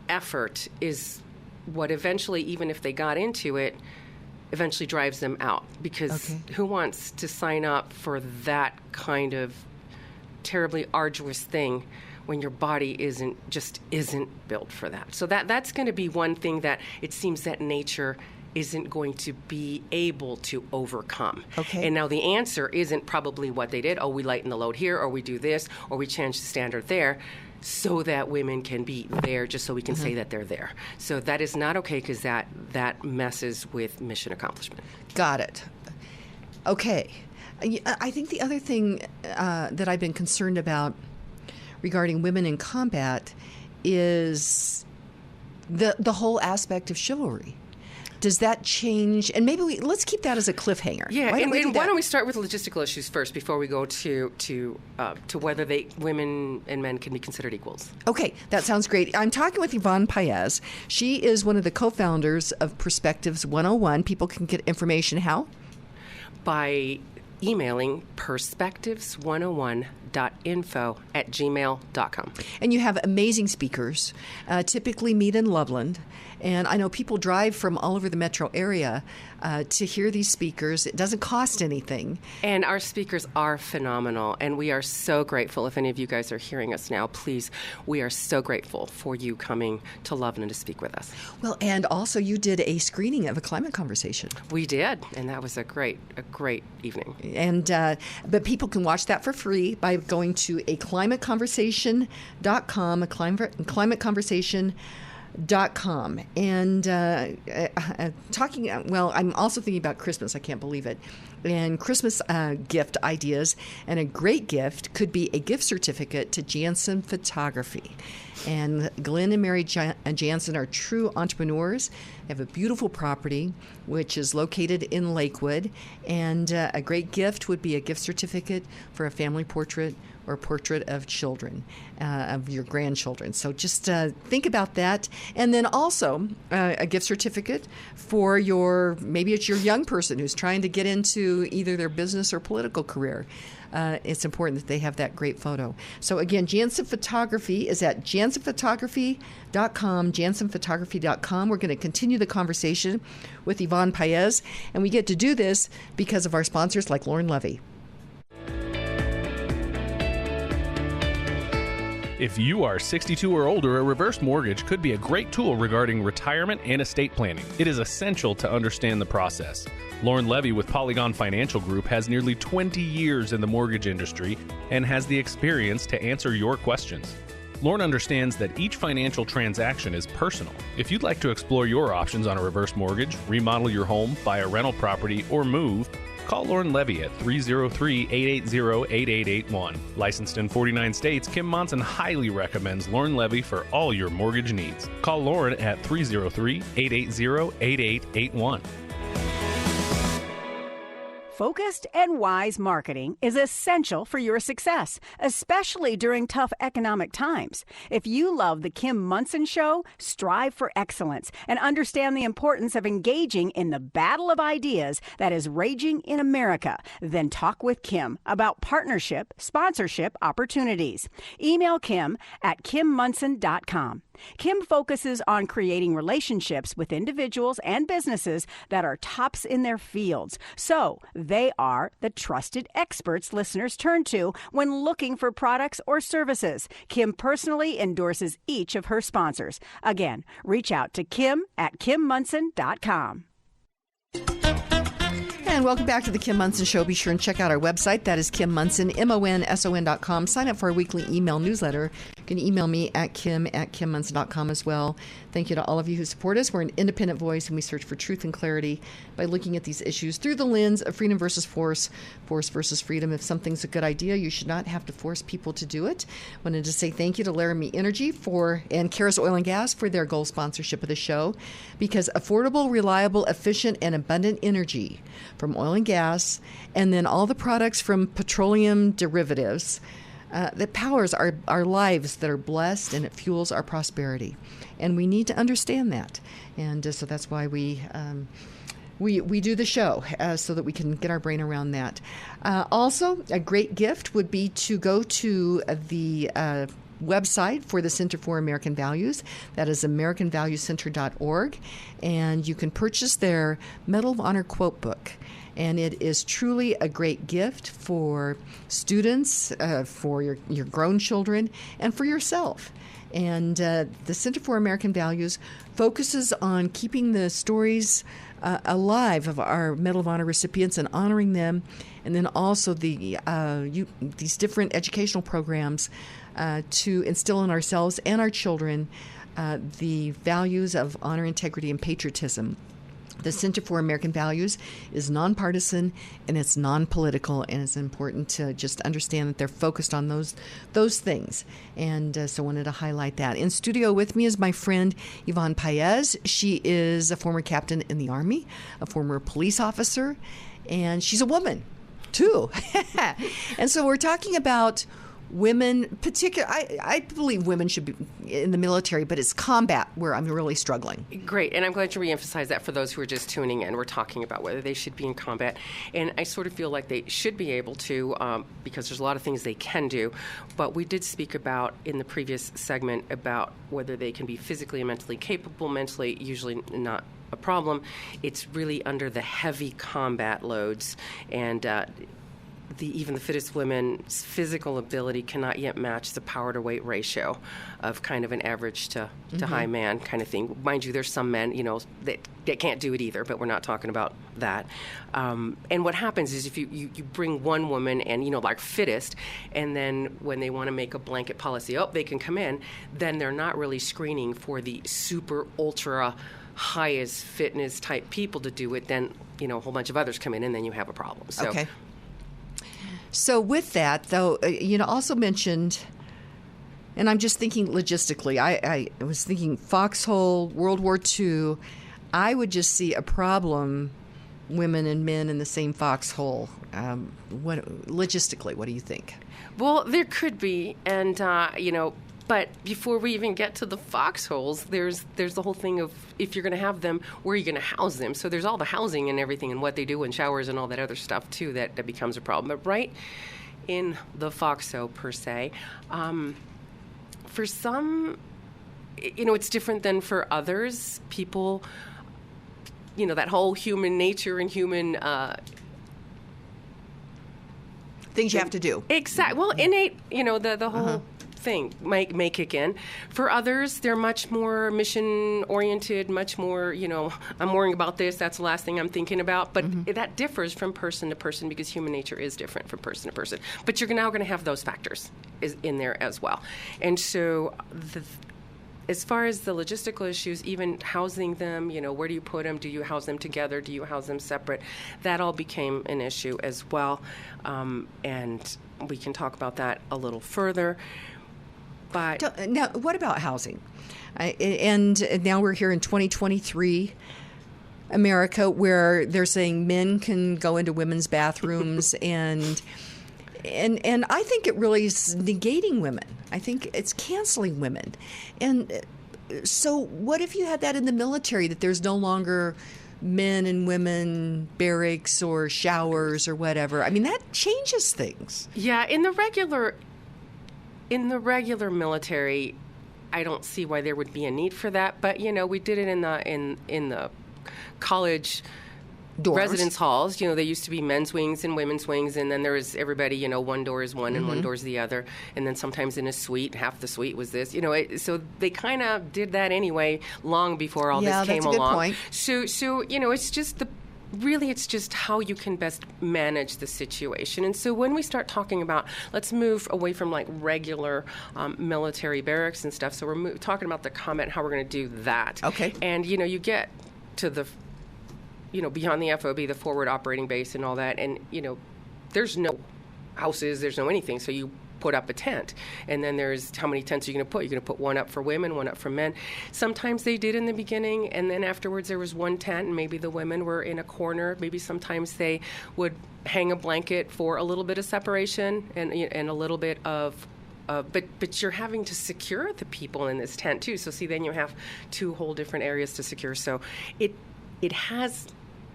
[SPEAKER 14] effort is what eventually, even if they got into it, eventually drives them out. Because who wants to sign up for that kind of terribly arduous thing when your body isn't built for that? So that's going to be one thing that it seems that nature isn't going to be able to overcome.
[SPEAKER 2] Okay.
[SPEAKER 14] And now the answer isn't probably what they did. Oh, we lighten the load here, or we do this, or we change the standard there, so that women can be there, just so we can say that they're there. So that is not okay, because that messes with mission accomplishment.
[SPEAKER 2] Got it. Okay. I think the other thing that I've been concerned about regarding women in combat is the whole aspect of chivalry. Does that change? And maybe let's keep that as a cliffhanger.
[SPEAKER 14] Yeah,
[SPEAKER 2] why
[SPEAKER 14] don't we start with logistical issues first before we go to whether women and men can be considered equals?
[SPEAKER 2] Okay, that sounds great. I'm talking with Yvonne Paez. She is one of the co-founders of Perspectives 101. People can get information how?
[SPEAKER 14] By emailing perspectives101.info@gmail.com.
[SPEAKER 2] And you have amazing speakers, typically meet in Loveland. And I know people drive from all over the metro area to hear these speakers. It doesn't cost anything.
[SPEAKER 14] And our speakers are phenomenal. And we are so grateful. If any of you guys are hearing us now, please, we are so grateful for you coming to Loveland to speak with us.
[SPEAKER 2] Well, and also you did a screening of a climate conversation.
[SPEAKER 14] We did. And that was a great evening.
[SPEAKER 2] And but people can watch that for free by going to aclimateconversation.com, aclimateconversation.com. And I'm also thinking about Christmas. I can't believe it. And Christmas gift ideas. And a great gift could be a gift certificate to Jansen Photography. And Glenn and Mary Jansen are true entrepreneurs. They have a beautiful property, which is located in Lakewood. And a great gift would be a gift certificate for a family portrait or portrait of children, of your grandchildren. So just think about that. And then also a gift certificate for maybe it's your young person who's trying to get into either their business or political career. It's important that they have that great photo. So again, Jansen Photography is at jansenphotography.com, jansenphotography.com. We're going to continue the conversation with Yvonne Paez, and we get to do this because of our sponsors like Lauren Levy.
[SPEAKER 10] If you are 62 or older, a reverse mortgage could be a great tool regarding retirement and estate planning. It is essential to understand the process. Lauren Levy with Polygon Financial Group has nearly 20 years in the mortgage industry and has the experience to answer your questions. Lauren understands that each financial transaction is personal. If you'd like to explore your options on a reverse mortgage, remodel your home, buy a rental property, or move, call Lauren Levy at 303-880-8881. Licensed in 49 states, Kim Monson highly recommends Lauren Levy for all your mortgage needs. Call Lauren at 303-880-8881.
[SPEAKER 5] Focused and wise marketing is essential for your success, especially during tough economic times. If you love The Kim Monson Show, strive for excellence and understand the importance of engaging in the battle of ideas that is raging in America, then talk with Kim about partnership, sponsorship opportunities. Email Kim at kimmunson.com. Kim focuses on creating relationships with individuals and businesses that are tops in their fields. So they are the trusted experts listeners turn to when looking for products or services. Kim personally endorses each of her sponsors. Again, reach out to Kim at kimmunson.com.
[SPEAKER 2] And welcome back to the Kim Monson Show. Be sure and check out our website. That is Kim Monson, MONSON.com. Sign up for our weekly email newsletter. You can email me at kim@kimmonson.com as well. Thank you to all of you who support us. We're an independent voice, and we search for truth and clarity by looking at these issues through the lens of freedom versus force, force versus freedom. If something's a good idea, you should not have to force people to do it. Wanted to say thank you to Laramie Energy and Karis Oil and Gas for their gold sponsorship of the show, because affordable, reliable, efficient, and abundant energy from oil and gas, and then all the products from petroleum derivatives that powers our lives that are blessed, and it fuels our prosperity. And we need to understand that. And so that's why we do the show, so that we can get our brain around that. Also, a great gift would be to go to the website for the Center for American Values. That is AmericanValueCenter.org. And you can purchase their Medal of Honor quote book. And it is truly a great gift for students, for your grown children, and for yourself. And the Center for American Values focuses on keeping the stories alive of our Medal of Honor recipients and honoring them, and then also these different educational programs to instill in ourselves and our children the values of honor, integrity, and patriotism. The Center for American Values is nonpartisan and it's non-political, and it's important to just understand that they're focused on those things. And so I wanted to highlight that. In studio with me is my friend Yvonne Paez. She is a former captain in the Army, a former police officer, and she's a woman too. And so we're talking about women, I believe women should be in the military, but it's combat where I'm really struggling.
[SPEAKER 14] Great, and I'm glad you reemphasize that for those who are just tuning in. We're talking about whether they should be in combat, and I sort of feel like they should be able to, because there's a lot of things they can do, but we did speak about in the previous segment about whether they can be physically and mentally capable. Mentally, usually not a problem. It's really under the heavy combat loads, and even the fittest women's physical ability cannot yet match the power to weight ratio of kind of an average to high man kind of thing. Mind you, there's some men, that can't do it either, but we're not talking about that. And what happens is if you bring one woman and, like fittest, and then when they want to make a blanket policy, they can come in, then they're not really screening for the super ultra highest fitness type people to do it. Then, a whole bunch of others come in, and then you have a problem. So.
[SPEAKER 2] Okay. So with that, though, also mentioned, and I'm just thinking logistically, I was thinking foxhole, World War II, I would just see a problem, women and men in the same foxhole. Logistically, what do you think?
[SPEAKER 14] Well, there could be, and, but before we even get to the foxholes, there's the whole thing of if you're going to have them, where are you going to house them? So there's all the housing and everything and what they do and showers and all that other stuff, too, that becomes a problem. But right in the foxhole, per se, for some, it's different than for others. People, that whole human nature and human
[SPEAKER 2] things you have to do.
[SPEAKER 14] Exactly. Well, innate, the whole thing may kick in. For others, they're much more mission-oriented, much more, I'm worrying about this, that's the last thing I'm thinking about. But that differs from person to person because human nature is different from person to person. But you're now going to have those factors in there as well. And so as far as the logistical issues, even housing them, where do you put them? Do you house them together? Do you house them separate? That all became an issue as well. And we can talk about that a little further. But
[SPEAKER 2] now, what about housing? And now we're here in 2023. America where they're saying men can go into women's bathrooms and I think it really is negating women. I think it's canceling women. And so what if you had that in the military, that there's no longer men and women barracks or showers or whatever? I mean, that changes things.
[SPEAKER 14] Yeah, in the regular military, I don't see why there would be a need for that. But we did it in the college
[SPEAKER 2] Doors.
[SPEAKER 14] residence halls. They used to be men's wings and women's wings, and then there was everybody. One door is one and one door is the other, and then sometimes in a suite, half the suite was this. So they kind of did that anyway, long before all this came along.
[SPEAKER 2] Yeah, that's a good point.
[SPEAKER 14] So it's just it's just how you can best manage the situation. And so when we start talking about, let's move away from like regular military barracks and stuff. So we're talking about the comment, how we're going to do that.
[SPEAKER 2] Okay.
[SPEAKER 14] And, you get to the, beyond the FOB, the forward operating base and all that. And, there's no houses, there's no anything. So you put up a tent. And then there's how many tents are you going to put? You're going to put one up for women, one up for men. Sometimes they did in the beginning, and then afterwards there was one tent, and maybe the women were in a corner. Maybe sometimes they would hang a blanket for a little bit of separation and a little bit of but you're having to secure the people in this tent too. So see, then you have two whole different areas to secure. So it has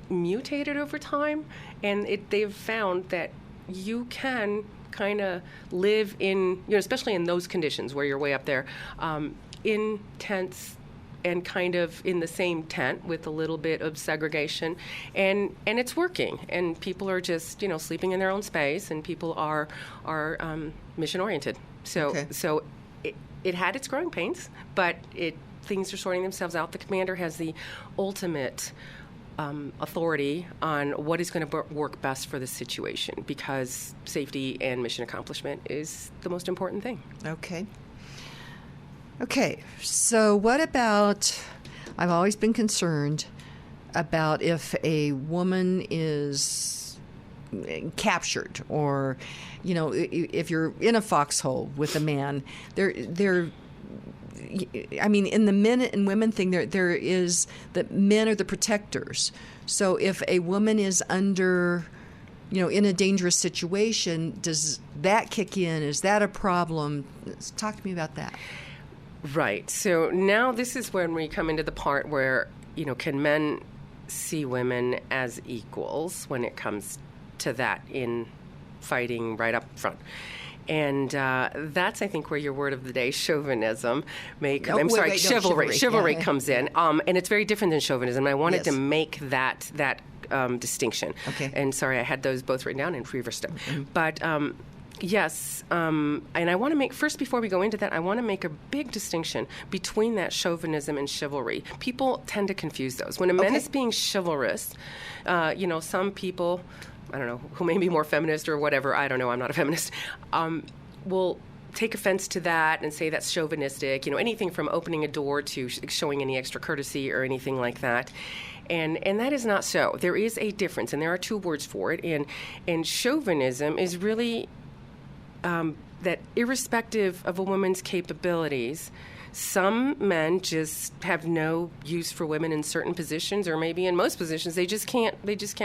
[SPEAKER 14] mutated over time, and they've found that you can kind of live in, especially in those conditions where you're way up there, in tents and kind of in the same tent with a little bit of segregation, and it's working, and people are just sleeping in their own space, and people are mission oriented. So it had its growing pains, but things are sorting themselves out. The commander has the ultimate authority on what is going to work best for the situation, because safety and mission accomplishment is the most important thing.
[SPEAKER 2] Okay, so what about, I've always been concerned about if a woman is captured, or, if you're in a foxhole with a man, I mean, in the men and women thing, there is that men are the protectors. So if a woman is under, in a dangerous situation, does that kick in? Is that a problem? Talk to me about that.
[SPEAKER 14] Right. So now this is when we come into the part where, can men see women as equals when it comes to that in fighting right up front? And that's, I think, where your word of the day, chauvinism, chivalry comes in. And it's very different than chauvinism. I wanted to make that distinction.
[SPEAKER 2] Okay.
[SPEAKER 14] And sorry, I had those both written down and reversed them. Mm-hmm. But yes, and I want to make, first before we go into that, I want to make a big distinction between that chauvinism and chivalry. People tend to confuse those. When a man is being chivalrous, some people, I don't know, who may be more feminist or whatever, I don't know, I'm not a feminist, will take offense to that and say that's chauvinistic, anything from opening a door to showing any extra courtesy or anything like that. And that is not so. There is a difference, and there are two words for it. And chauvinism is really that irrespective of a woman's capabilities, some men just have no use for women in certain positions, or maybe in most positions they just can't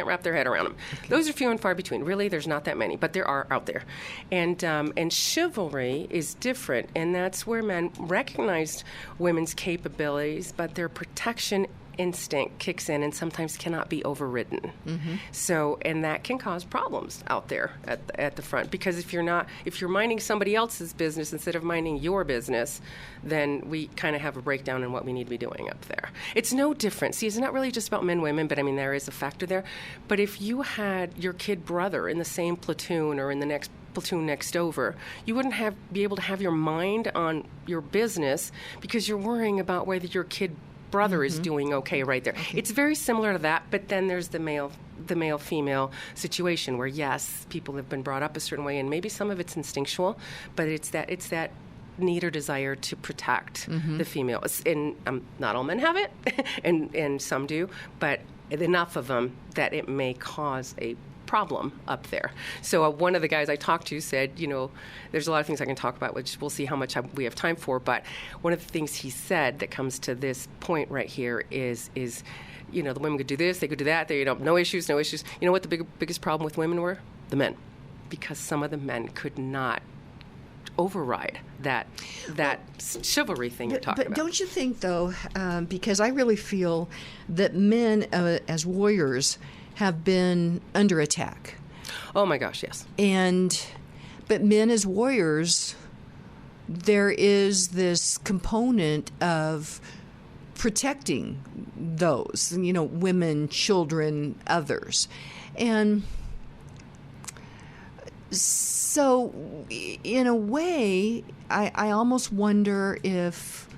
[SPEAKER 14] wrap their head around them. Okay. Those are few and far between. Really, there's not that many, but there are out there. And chivalry is different, and that's where men recognized women's capabilities, but their protection instinct kicks in and sometimes cannot be overridden. Mm-hmm. So, and that can cause problems out there at the front, because if you're minding somebody else's business instead of minding your business, then we kind of have a breakdown in what we need to be doing up there. It's no different. See, it's not really just about men, women, but I mean, there is a factor there. But if you had your kid brother in the same platoon or in the next platoon next over, you wouldn't be able to have your mind on your business because you're worrying about whether your kid brother is doing okay right there. Okay. It's very similar to that, but then there's the male-female situation where, yes, people have been brought up a certain way, and maybe some of it's instinctual, but it's that need or desire to protect the female. And not all men have it, and some do, but enough of them that it may cause a problem up there. So one of the guys I talked to said, there's a lot of things I can talk about, which we'll see how much we have time for, but one of the things he said that comes to this point right here is the women could do this, they could do that, no issues. You know what the biggest problem with women were? The men. Because some of the men could not override that chivalry thing you're talking about.
[SPEAKER 2] But don't you think, though, because I really feel that men as warriors have been under attack.
[SPEAKER 14] Oh my gosh, yes.
[SPEAKER 2] But men as warriors, there is this component of protecting those, women, children, others. And so, in a way, I almost wonder if,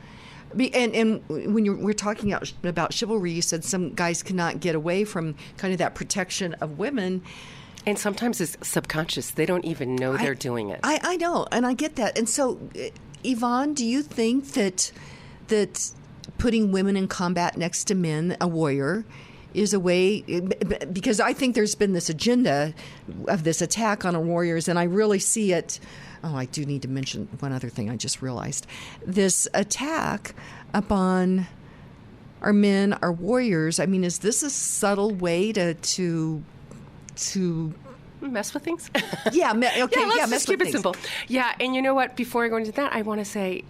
[SPEAKER 2] and when we're talking about chivalry, you said some guys cannot get away from kind of that protection of women.
[SPEAKER 14] And sometimes it's subconscious. They don't even know they're doing it.
[SPEAKER 2] I know, and I get that. And so, Yvonne, do you think that putting women in combat next to men, a warrior, is a way, because I think there's been this agenda of this attack on our warriors, and I really see it. Oh, I do need to mention one other thing I just realized. This attack upon our men, our warriors, I mean, is this a subtle way to
[SPEAKER 14] mess with things?
[SPEAKER 2] Yeah,
[SPEAKER 14] let's
[SPEAKER 2] mess
[SPEAKER 14] just keep
[SPEAKER 2] with
[SPEAKER 14] it
[SPEAKER 2] things.
[SPEAKER 14] simple. Yeah, and you know what? Before I go into that, I want to say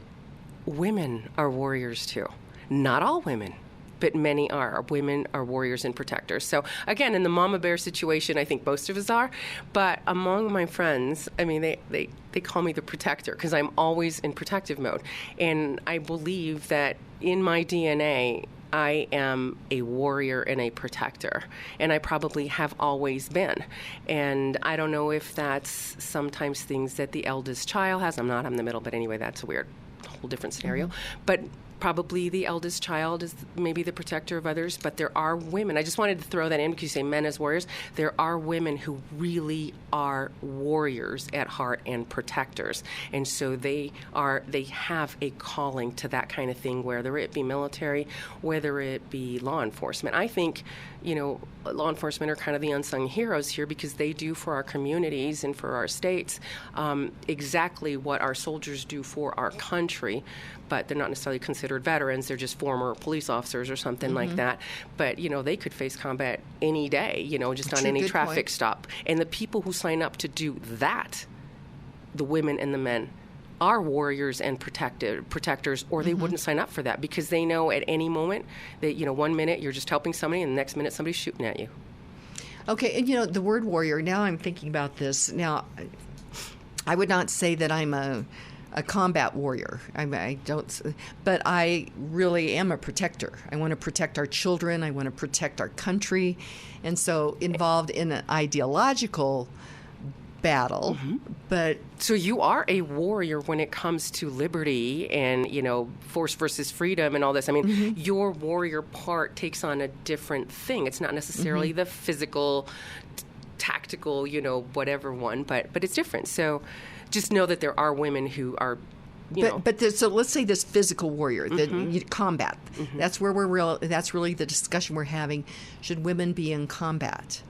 [SPEAKER 14] women are warriors too. Not all women, but many are. Women are warriors and protectors. So again, in the mama bear situation, I think most of us are. But among my friends, I mean, they call me the protector because I'm always in protective mode. And I believe that in my DNA, I am a warrior and a protector, and I probably have always been. And I don't know if that's sometimes things that the eldest child has. I'm the middle, but anyway, that's a weird, whole different scenario. Mm-hmm. But probably the eldest child is maybe the protector of others, but there are women. I just wanted to throw that in because you say men as warriors. There are women who really are warriors at heart and protectors. And so they have a calling to that kind of thing, whether it be military, whether it be law enforcement. I think, law enforcement are kind of the unsung heroes here because they do for our communities and for our states exactly what our soldiers do for our country, but they're not necessarily considered veterans. They're just former police officers or something mm-hmm. like that. But, they could face combat any day, just on any traffic stop. And the people who sign up to do that, the women and the men, are warriors and protectors, or they mm-hmm. wouldn't sign up for that because they know at any moment that, 1 minute you're just helping somebody and the next minute somebody's shooting at you.
[SPEAKER 2] Okay, and the word warrior, now I'm thinking about this. Now, I would not say that I'm a combat warrior. I don't, but I really am a protector. I want to protect our children. I want to protect our country. And so involved in an ideological battle, mm-hmm. but...
[SPEAKER 14] So you are a warrior when it comes to liberty and, force versus freedom and all this. I mean, mm-hmm. your warrior part takes on a different thing. It's not necessarily mm-hmm. the physical, tactical, whatever one, but it's different. So just know that there are women who are,
[SPEAKER 2] so let's say this physical warrior,
[SPEAKER 14] mm-hmm.
[SPEAKER 2] the combat. Mm-hmm. That's where that's really the discussion we're having. Should women be in combat?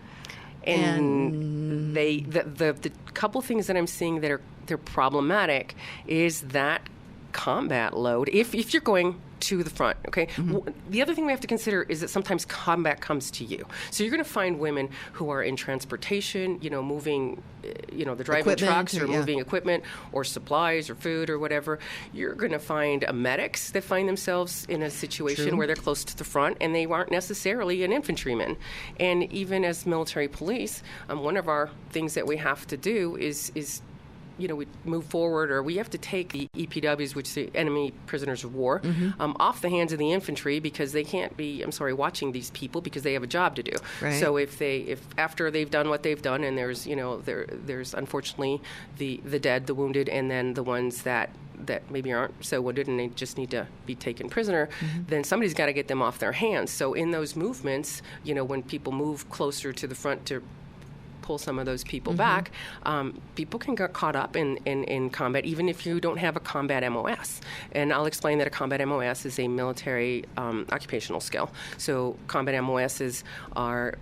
[SPEAKER 14] And the couple things that I'm seeing that they're problematic is that combat load. If you're going to the front, okay? Mm-hmm. The other thing we have to consider is that sometimes combat comes to you. So you're going to find women who are in transportation, moving, they're driving trucks or moving equipment or supplies or food or whatever. You're going to find medics that find themselves in a situation where they're close to the front and they aren't necessarily an infantryman. And even as military police, one of our things that we have to do is we move forward, or we have to take the EPWs, which are the enemy prisoners of war, mm-hmm.
[SPEAKER 2] off
[SPEAKER 14] the hands of the infantry because they can't be, watching these people because they have a job to do.
[SPEAKER 2] Right.
[SPEAKER 14] So if after they've done what they've done, and there's there's unfortunately the dead, the wounded, and then the ones that maybe aren't so wounded and they just need to be taken prisoner, mm-hmm. then somebody's got to get them off their hands. So in those movements, when people move closer to the front to pull some of those people mm-hmm. back, people can get caught up in combat, even if you don't have a combat MOS. And I'll explain that a combat MOS is a military occupational skill. So combat MOSs are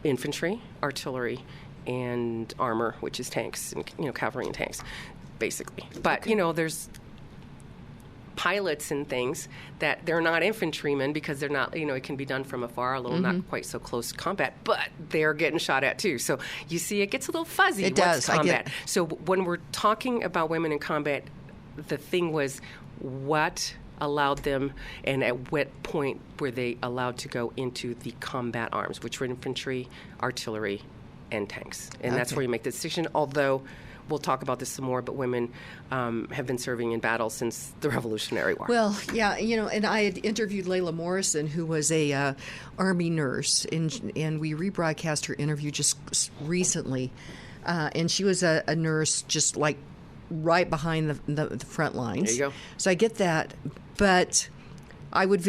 [SPEAKER 14] infantry, artillery, and armor, which is tanks, and cavalry and tanks, basically. But, there's pilots and things that they're not infantrymen because they're not, it can be done from afar, a little not quite so close combat, but they're getting shot at too. So you see, it gets a little fuzzy.
[SPEAKER 2] It
[SPEAKER 14] what's
[SPEAKER 2] does.
[SPEAKER 14] combat. So when we're talking about women in combat, the thing was what allowed them and at what point were they allowed to go into the combat arms, which were infantry, artillery, and tanks. And that's where you make the distinction, although we'll talk about this some more, but women have been serving in battle since the Revolutionary War.
[SPEAKER 2] Well, yeah, and I had interviewed Layla Morrison, who was a Army nurse, and we rebroadcast her interview just recently. And she was a nurse just like right behind the front lines.
[SPEAKER 14] There you go.
[SPEAKER 2] So I get that, but I would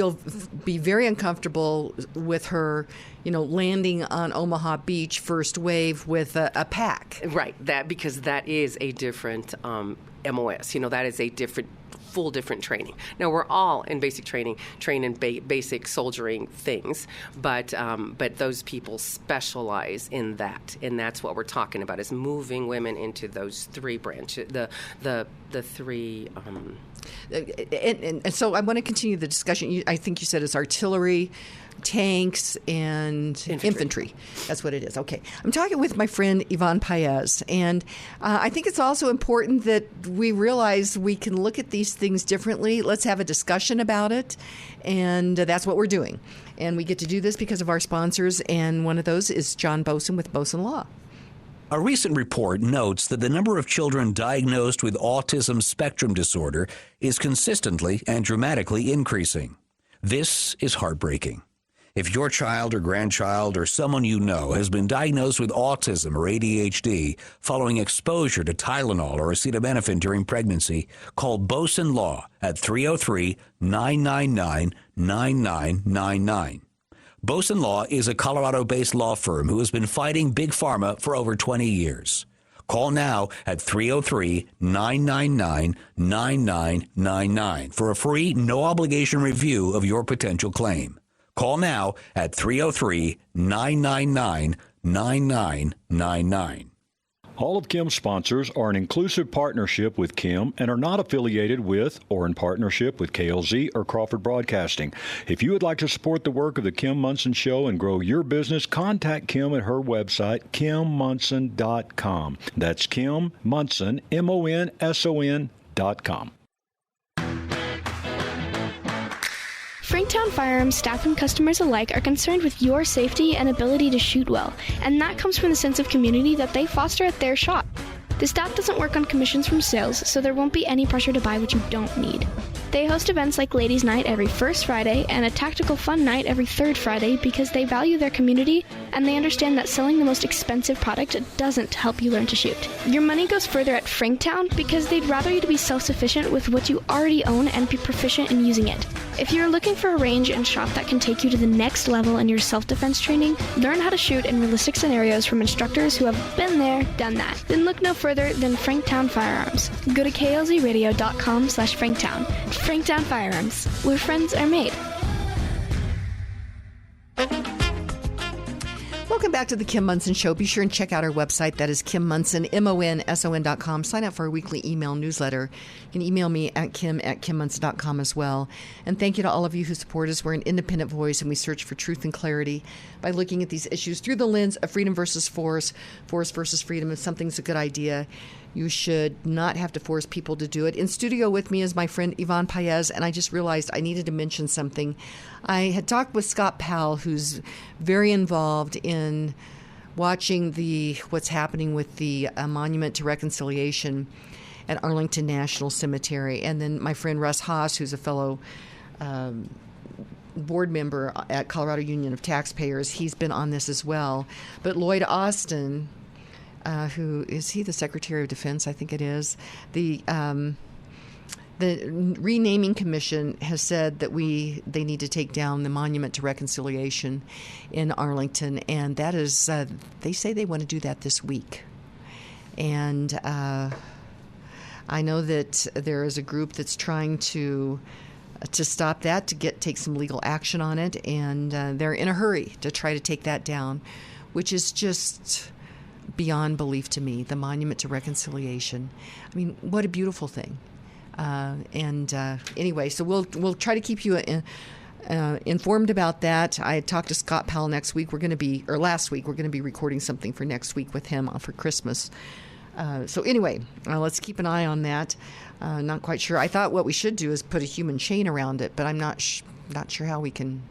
[SPEAKER 2] be very uncomfortable with her, landing on Omaha Beach first wave with a pack.
[SPEAKER 14] Right, because that is a different MOS. That is a full different training. Now, we're all in basic training, trained in basic soldiering things, but those people specialize in that, and that's what we're talking about, is moving women into those three branches, the three...
[SPEAKER 2] And so I want to continue the discussion. I think you said it's artillery, tanks, and infantry. That's what it is. Okay. I'm talking with my friend Yvonne Paez, and I think it's also important that we realize we can look at these things differently. Let's have a discussion about it, and that's what we're doing. And we get to do this because of our sponsors, and one of those is John Boson with Boson Law.
[SPEAKER 7] A recent report notes that the number of children diagnosed with autism spectrum disorder is consistently and dramatically increasing. This is heartbreaking. If your child or grandchild or someone you know has been diagnosed with autism or ADHD following exposure to Tylenol or acetaminophen during pregnancy, call Boson Law at 303-999-9999. Boson Law is a Colorado-based law firm who has been fighting Big Pharma for over 20 years. Call now at 303-999-9999 for a free, no-obligation review of your potential claim. Call now at 303-999-9999.
[SPEAKER 8] All of Kim's sponsors are an inclusive partnership with Kim and are not affiliated with or in partnership with KLZ or Crawford Broadcasting. If you would like to support the work of the Kim Munson Show and grow your business, contact Kim at her website, kimmunson.com. That's Kim Munson, MONSON.com.
[SPEAKER 12] Franktown Firearms staff and customers alike are concerned with your safety and ability to shoot well, and that comes from the sense of community that they foster at their shop. The staff doesn't work on commissions from sales, so there won't be any pressure to buy what you don't need. They host events like Ladies' Night every first Friday and a Tactical Fun Night every third Friday because they value their community and they understand that selling the most expensive product doesn't help you learn to shoot. Your money goes further at Franktown because they'd rather you to be self-sufficient with what you already own and be proficient in using it. If you're looking for a range and shop that can take you to the next level in your self-defense training, learn how to shoot in realistic scenarios from instructors who have been there, done that. Then look no further than Franktown Firearms. Go to klzradio.com/Franktown. Franktown Firearms, where friends are made.
[SPEAKER 2] Welcome back to the Kim Munson Show. Be sure and check out our website. That is Kim Munson, MONSON.com. Sign up for our weekly email newsletter. You can email me at kim@kimmunson.com as well. And thank you to all of you who support us. We're an independent voice, and we search for truth and clarity by looking at these issues through the lens of freedom versus force, force versus freedom. If something's a good idea, you should not have to force people to do it. In studio with me is my friend Yvonne Paez, and I just realized I needed to mention something. I had talked with Scott Powell, who's very involved in watching what's happening with the Monument to Reconciliation at Arlington National Cemetery. And then my friend Russ Haas, who's a fellow board member at Colorado Union of Taxpayers, he's been on this as well. But Lloyd Austin, who is he the Secretary of Defense? I think it is. The renaming commission has said that they need to take down the Monument to Reconciliation in Arlington, and that is they say they want to do that this week. And I know that there is a group that's trying to stop that, to take some legal action on it, and they're in a hurry to try to take that down, which is just beyond belief to me. The Monument to Reconciliation. I mean, what a beautiful thing. Anyway, so we'll try to keep you informed about that. I talked to Scott Powell last week. We're going to be recording something for next week with him for Christmas. So anyway, let's keep an eye on that. Not quite sure. I thought what we should do is put a human chain around it, but I'm not sure how we can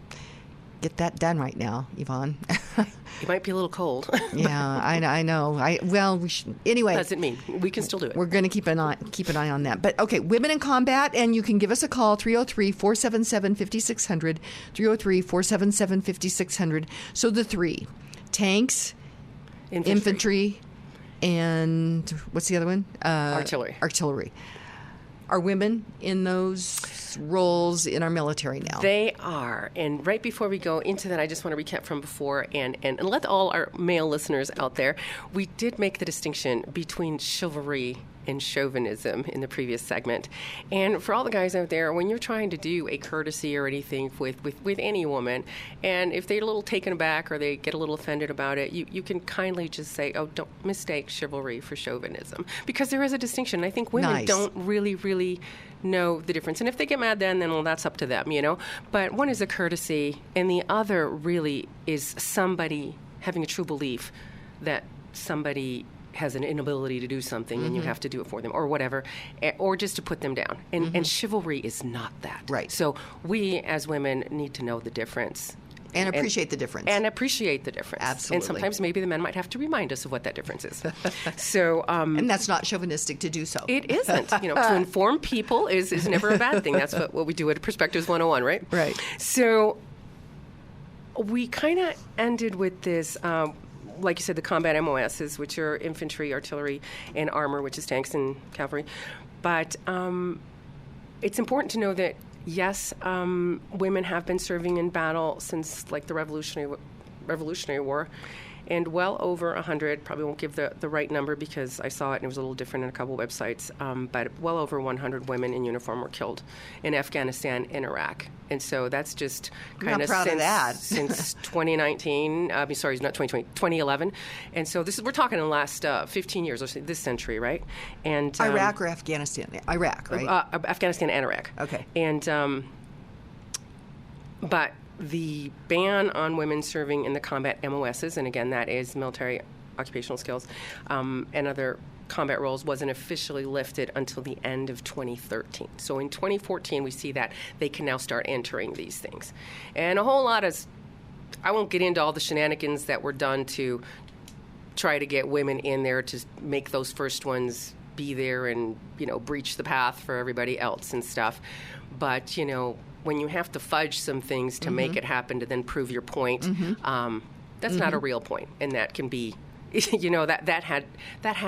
[SPEAKER 2] get that done right now, Yvonne.
[SPEAKER 14] It might be a little cold.
[SPEAKER 2] Yeah, I know. We should, anyway.
[SPEAKER 14] Doesn't mean we can still do it.
[SPEAKER 2] We're going to keep an eye on that. But okay, Women in Combat, and you can give us a call 303-477-5600, 303-477-5600. So the three: tanks, infantry, and what's the other one? Artillery. Are women in those roles in our military now?
[SPEAKER 14] They are. And right before we go into that, I just want to recap from before and let all our male listeners out there, we did make the distinction between chivalry and chauvinism in the previous segment. And for all the guys out there, when you're trying to do a courtesy or anything with any woman, and if they're a little taken aback or they get a little offended about it, you can kindly just say, oh, don't mistake chivalry for chauvinism. Because there is a distinction. I think women don't really know the difference. And if they get mad then well, that's up to them, But one is a courtesy, and the other really is somebody having a true belief that somebody has an inability to do something and you have to do it for them or whatever, or just to put them down. And chivalry is not that.
[SPEAKER 2] Right.
[SPEAKER 14] So we as women need to know the difference.
[SPEAKER 2] And appreciate the difference.
[SPEAKER 14] Absolutely. And sometimes maybe the men might have to remind us of what that difference is. So,
[SPEAKER 2] and that's not chauvinistic to do so.
[SPEAKER 14] It isn't. To inform people is never a bad thing. That's what we do at Perspectives 101, right?
[SPEAKER 2] Right.
[SPEAKER 14] So we kind of ended with this, like you said, the combat MOSs, which are infantry, artillery, and armor, which is tanks and cavalry. But it's important to know that, yes, women have been serving in battle since like the Revolutionary War, and well over 100, probably won't give the right number because I saw it and it was a little different in a couple websites, but well over 100 women in uniform were killed in Afghanistan and Iraq. And so that's just kind of since 2019, not 2020, 2011. And so we're talking in the last 15 years, or this century, right? And
[SPEAKER 2] Iraq or Afghanistan? Iraq, right?
[SPEAKER 14] Afghanistan and Iraq.
[SPEAKER 2] Okay.
[SPEAKER 14] And but the ban on women serving in the combat MOSs, and again, that is military occupational skills, and other combat roles, wasn't officially lifted until the end of 2013. So in 2014, we see that they can now start entering these things. And a whole lot of, I won't get into all the shenanigans that were done to try to get women in there to make those first ones be there and, breach the path for everybody else and stuff. But, when you have to fudge some things to make it happen to then prove your point, that's not a real point, and that can be, that had.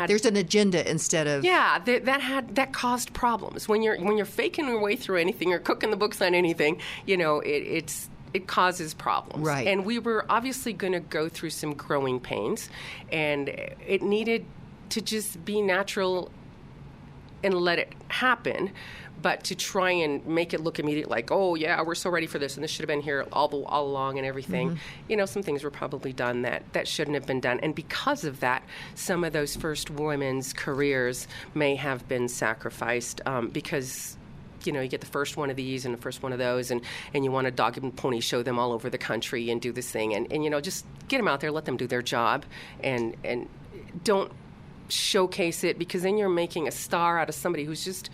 [SPEAKER 2] There's an agenda instead of.
[SPEAKER 14] Yeah, that caused problems when you're faking your way through anything or cooking the books on anything. It causes problems.
[SPEAKER 2] Right.
[SPEAKER 14] And we were obviously going to go through some growing pains, and it needed to just be natural and let it happen. But to try and make it look immediate, like, oh, yeah, we're so ready for this, and this should have been here all along and everything, some things were probably done that shouldn't have been done. And because of that, some of those first women's careers may have been sacrificed because, you get the first one of these and the first one of those, and you want to dog and pony show them all over the country and do this thing. And just get them out there, let them do their job, and don't showcase it, because then you're making a star out of somebody who's just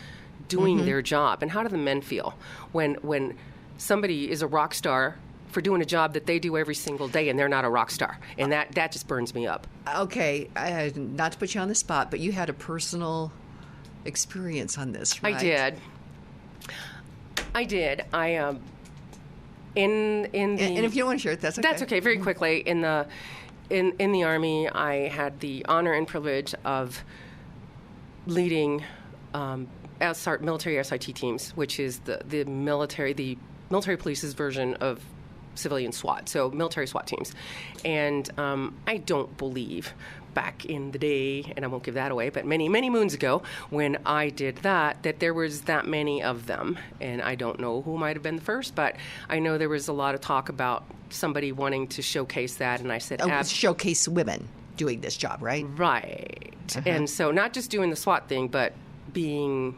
[SPEAKER 14] doing their job. And how do the men feel when somebody is a rock star for doing a job that they do every single day and they're not a rock star? And that just burns me up.
[SPEAKER 2] Okay, not to put you on the spot, but you had a personal experience on this, right?
[SPEAKER 14] I did. And if
[SPEAKER 2] you don't want to share it, that's okay.
[SPEAKER 14] That's okay. Very quickly, in the Army, I had the honor and privilege of leading military SIT teams, which is the military police's version of civilian SWAT, so military SWAT teams. And I don't believe back in the day, and I won't give that away, but many, many moons ago when I did that there was that many of them. And I don't know who might have been the first, but I know there was a lot of talk about somebody wanting to showcase that, and I said...
[SPEAKER 2] showcase women doing this job, right?
[SPEAKER 14] Right. And so not just doing the SWAT thing, but being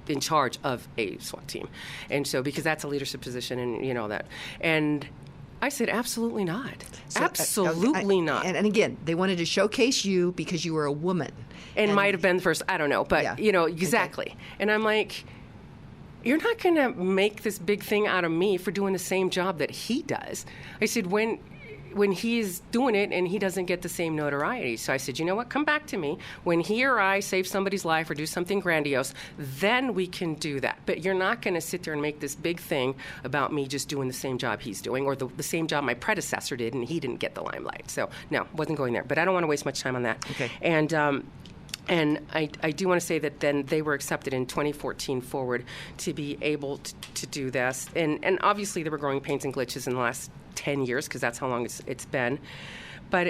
[SPEAKER 14] in charge of a SWAT team. And so, because that's a leadership position and, you know, that. And I said, absolutely not. So, absolutely not.
[SPEAKER 2] And again, they wanted to showcase you because you were a woman.
[SPEAKER 14] And might have been the first, I don't know, but, you know, exactly. Okay. And I'm like, you're not going to make this big thing out of me for doing the same job that he does. I said, when he's doing it and he doesn't get the same notoriety. So I said, you know what, come back to me. When he or I save somebody's life or do something grandiose, then we can do that. But you're not going to sit there and make this big thing about me just doing the same job he's doing or the same job my predecessor did and he didn't get the limelight. So, no, wasn't going there. But I don't want to waste much time on that.
[SPEAKER 2] Okay.
[SPEAKER 14] And I do want to say that then they were accepted in 2014 forward to be able to do this. And obviously there were growing pains and glitches in the last 10 years because that's how long it's been. But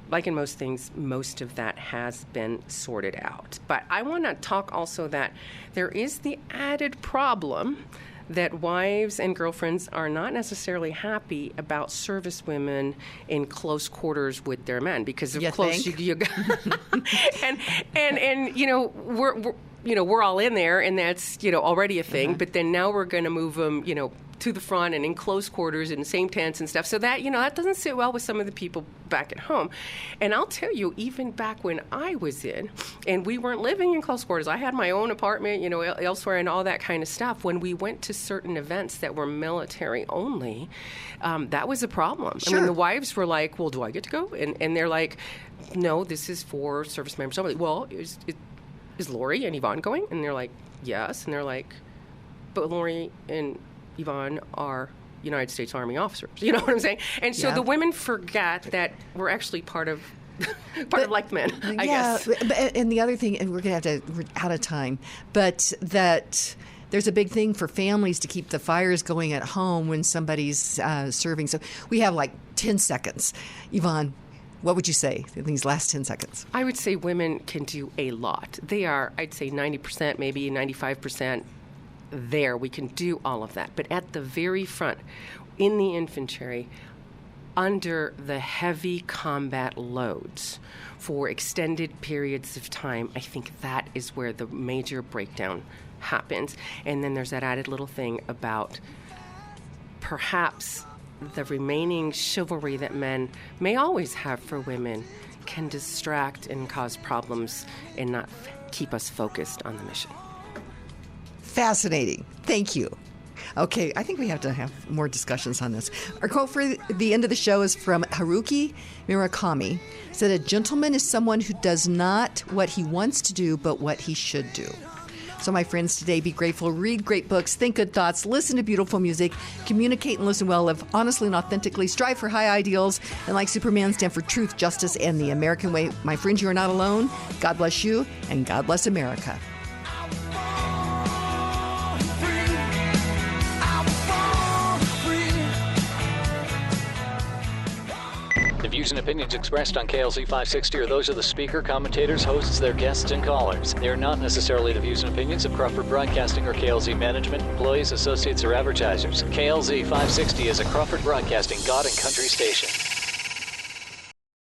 [SPEAKER 14] like in most things, most of that has been sorted out. But I want to talk also that there is the added problem that wives and girlfriends are not necessarily happy about service women in close quarters with their men because of close you and you know we're all in there and that's already a thing. But then now we're going to move them to the front and in close quarters and same tents and stuff. So that, that doesn't sit well with some of the people back at home. And I'll tell you, even back when I was in, and we weren't living in close quarters, I had my own apartment, elsewhere and all that kind of stuff. When we went to certain events that were military only, that was a problem.
[SPEAKER 2] Sure.
[SPEAKER 14] I mean, the wives were like, well, do I get to go? And they're like, no, this is for service members only. Well, is Lori and Yvonne going? And they're like, yes. And they're like, but Lori and Yvonne are United States Army officers. You know what I'm saying? And so the women forget that we're actually part of like the men, I guess.
[SPEAKER 2] And the other thing, and we're out of time, but that there's a big thing for families to keep the fires going at home when somebody's serving. So we have like 10 seconds. Yvonne, what would you say in these last 10 seconds?
[SPEAKER 14] I would say women can do a lot. They are, I'd say 90%, maybe 95%. There, we can do all of that. But at the very front, in the infantry, under the heavy combat loads for extended periods of time, I think that is where the major breakdown happens. And then there's that added little thing about perhaps the remaining chivalry that men may always have for women can distract and cause problems and not keep us focused on the mission.
[SPEAKER 2] Fascinating. Thank you. Okay, I think we have to have more discussions on this. Our quote for the end of the show is from Haruki Murakami. It said, "A gentleman is someone who does not what he wants to do, but what he should do." So my friends, today, be grateful, read great books, think good thoughts, listen to beautiful music, communicate and listen well, live honestly and authentically, strive for high ideals, and like Superman, stand for truth, justice, and the American way. My friends, you are not alone. God bless you, and God bless America.
[SPEAKER 13] The views and opinions expressed on KLZ 560 are those of the speaker, commentators, hosts, their guests, and callers. They are not necessarily the views and opinions of Crawford Broadcasting or KLZ management, employees, associates, or advertisers. KLZ 560 is a Crawford Broadcasting God and Country station.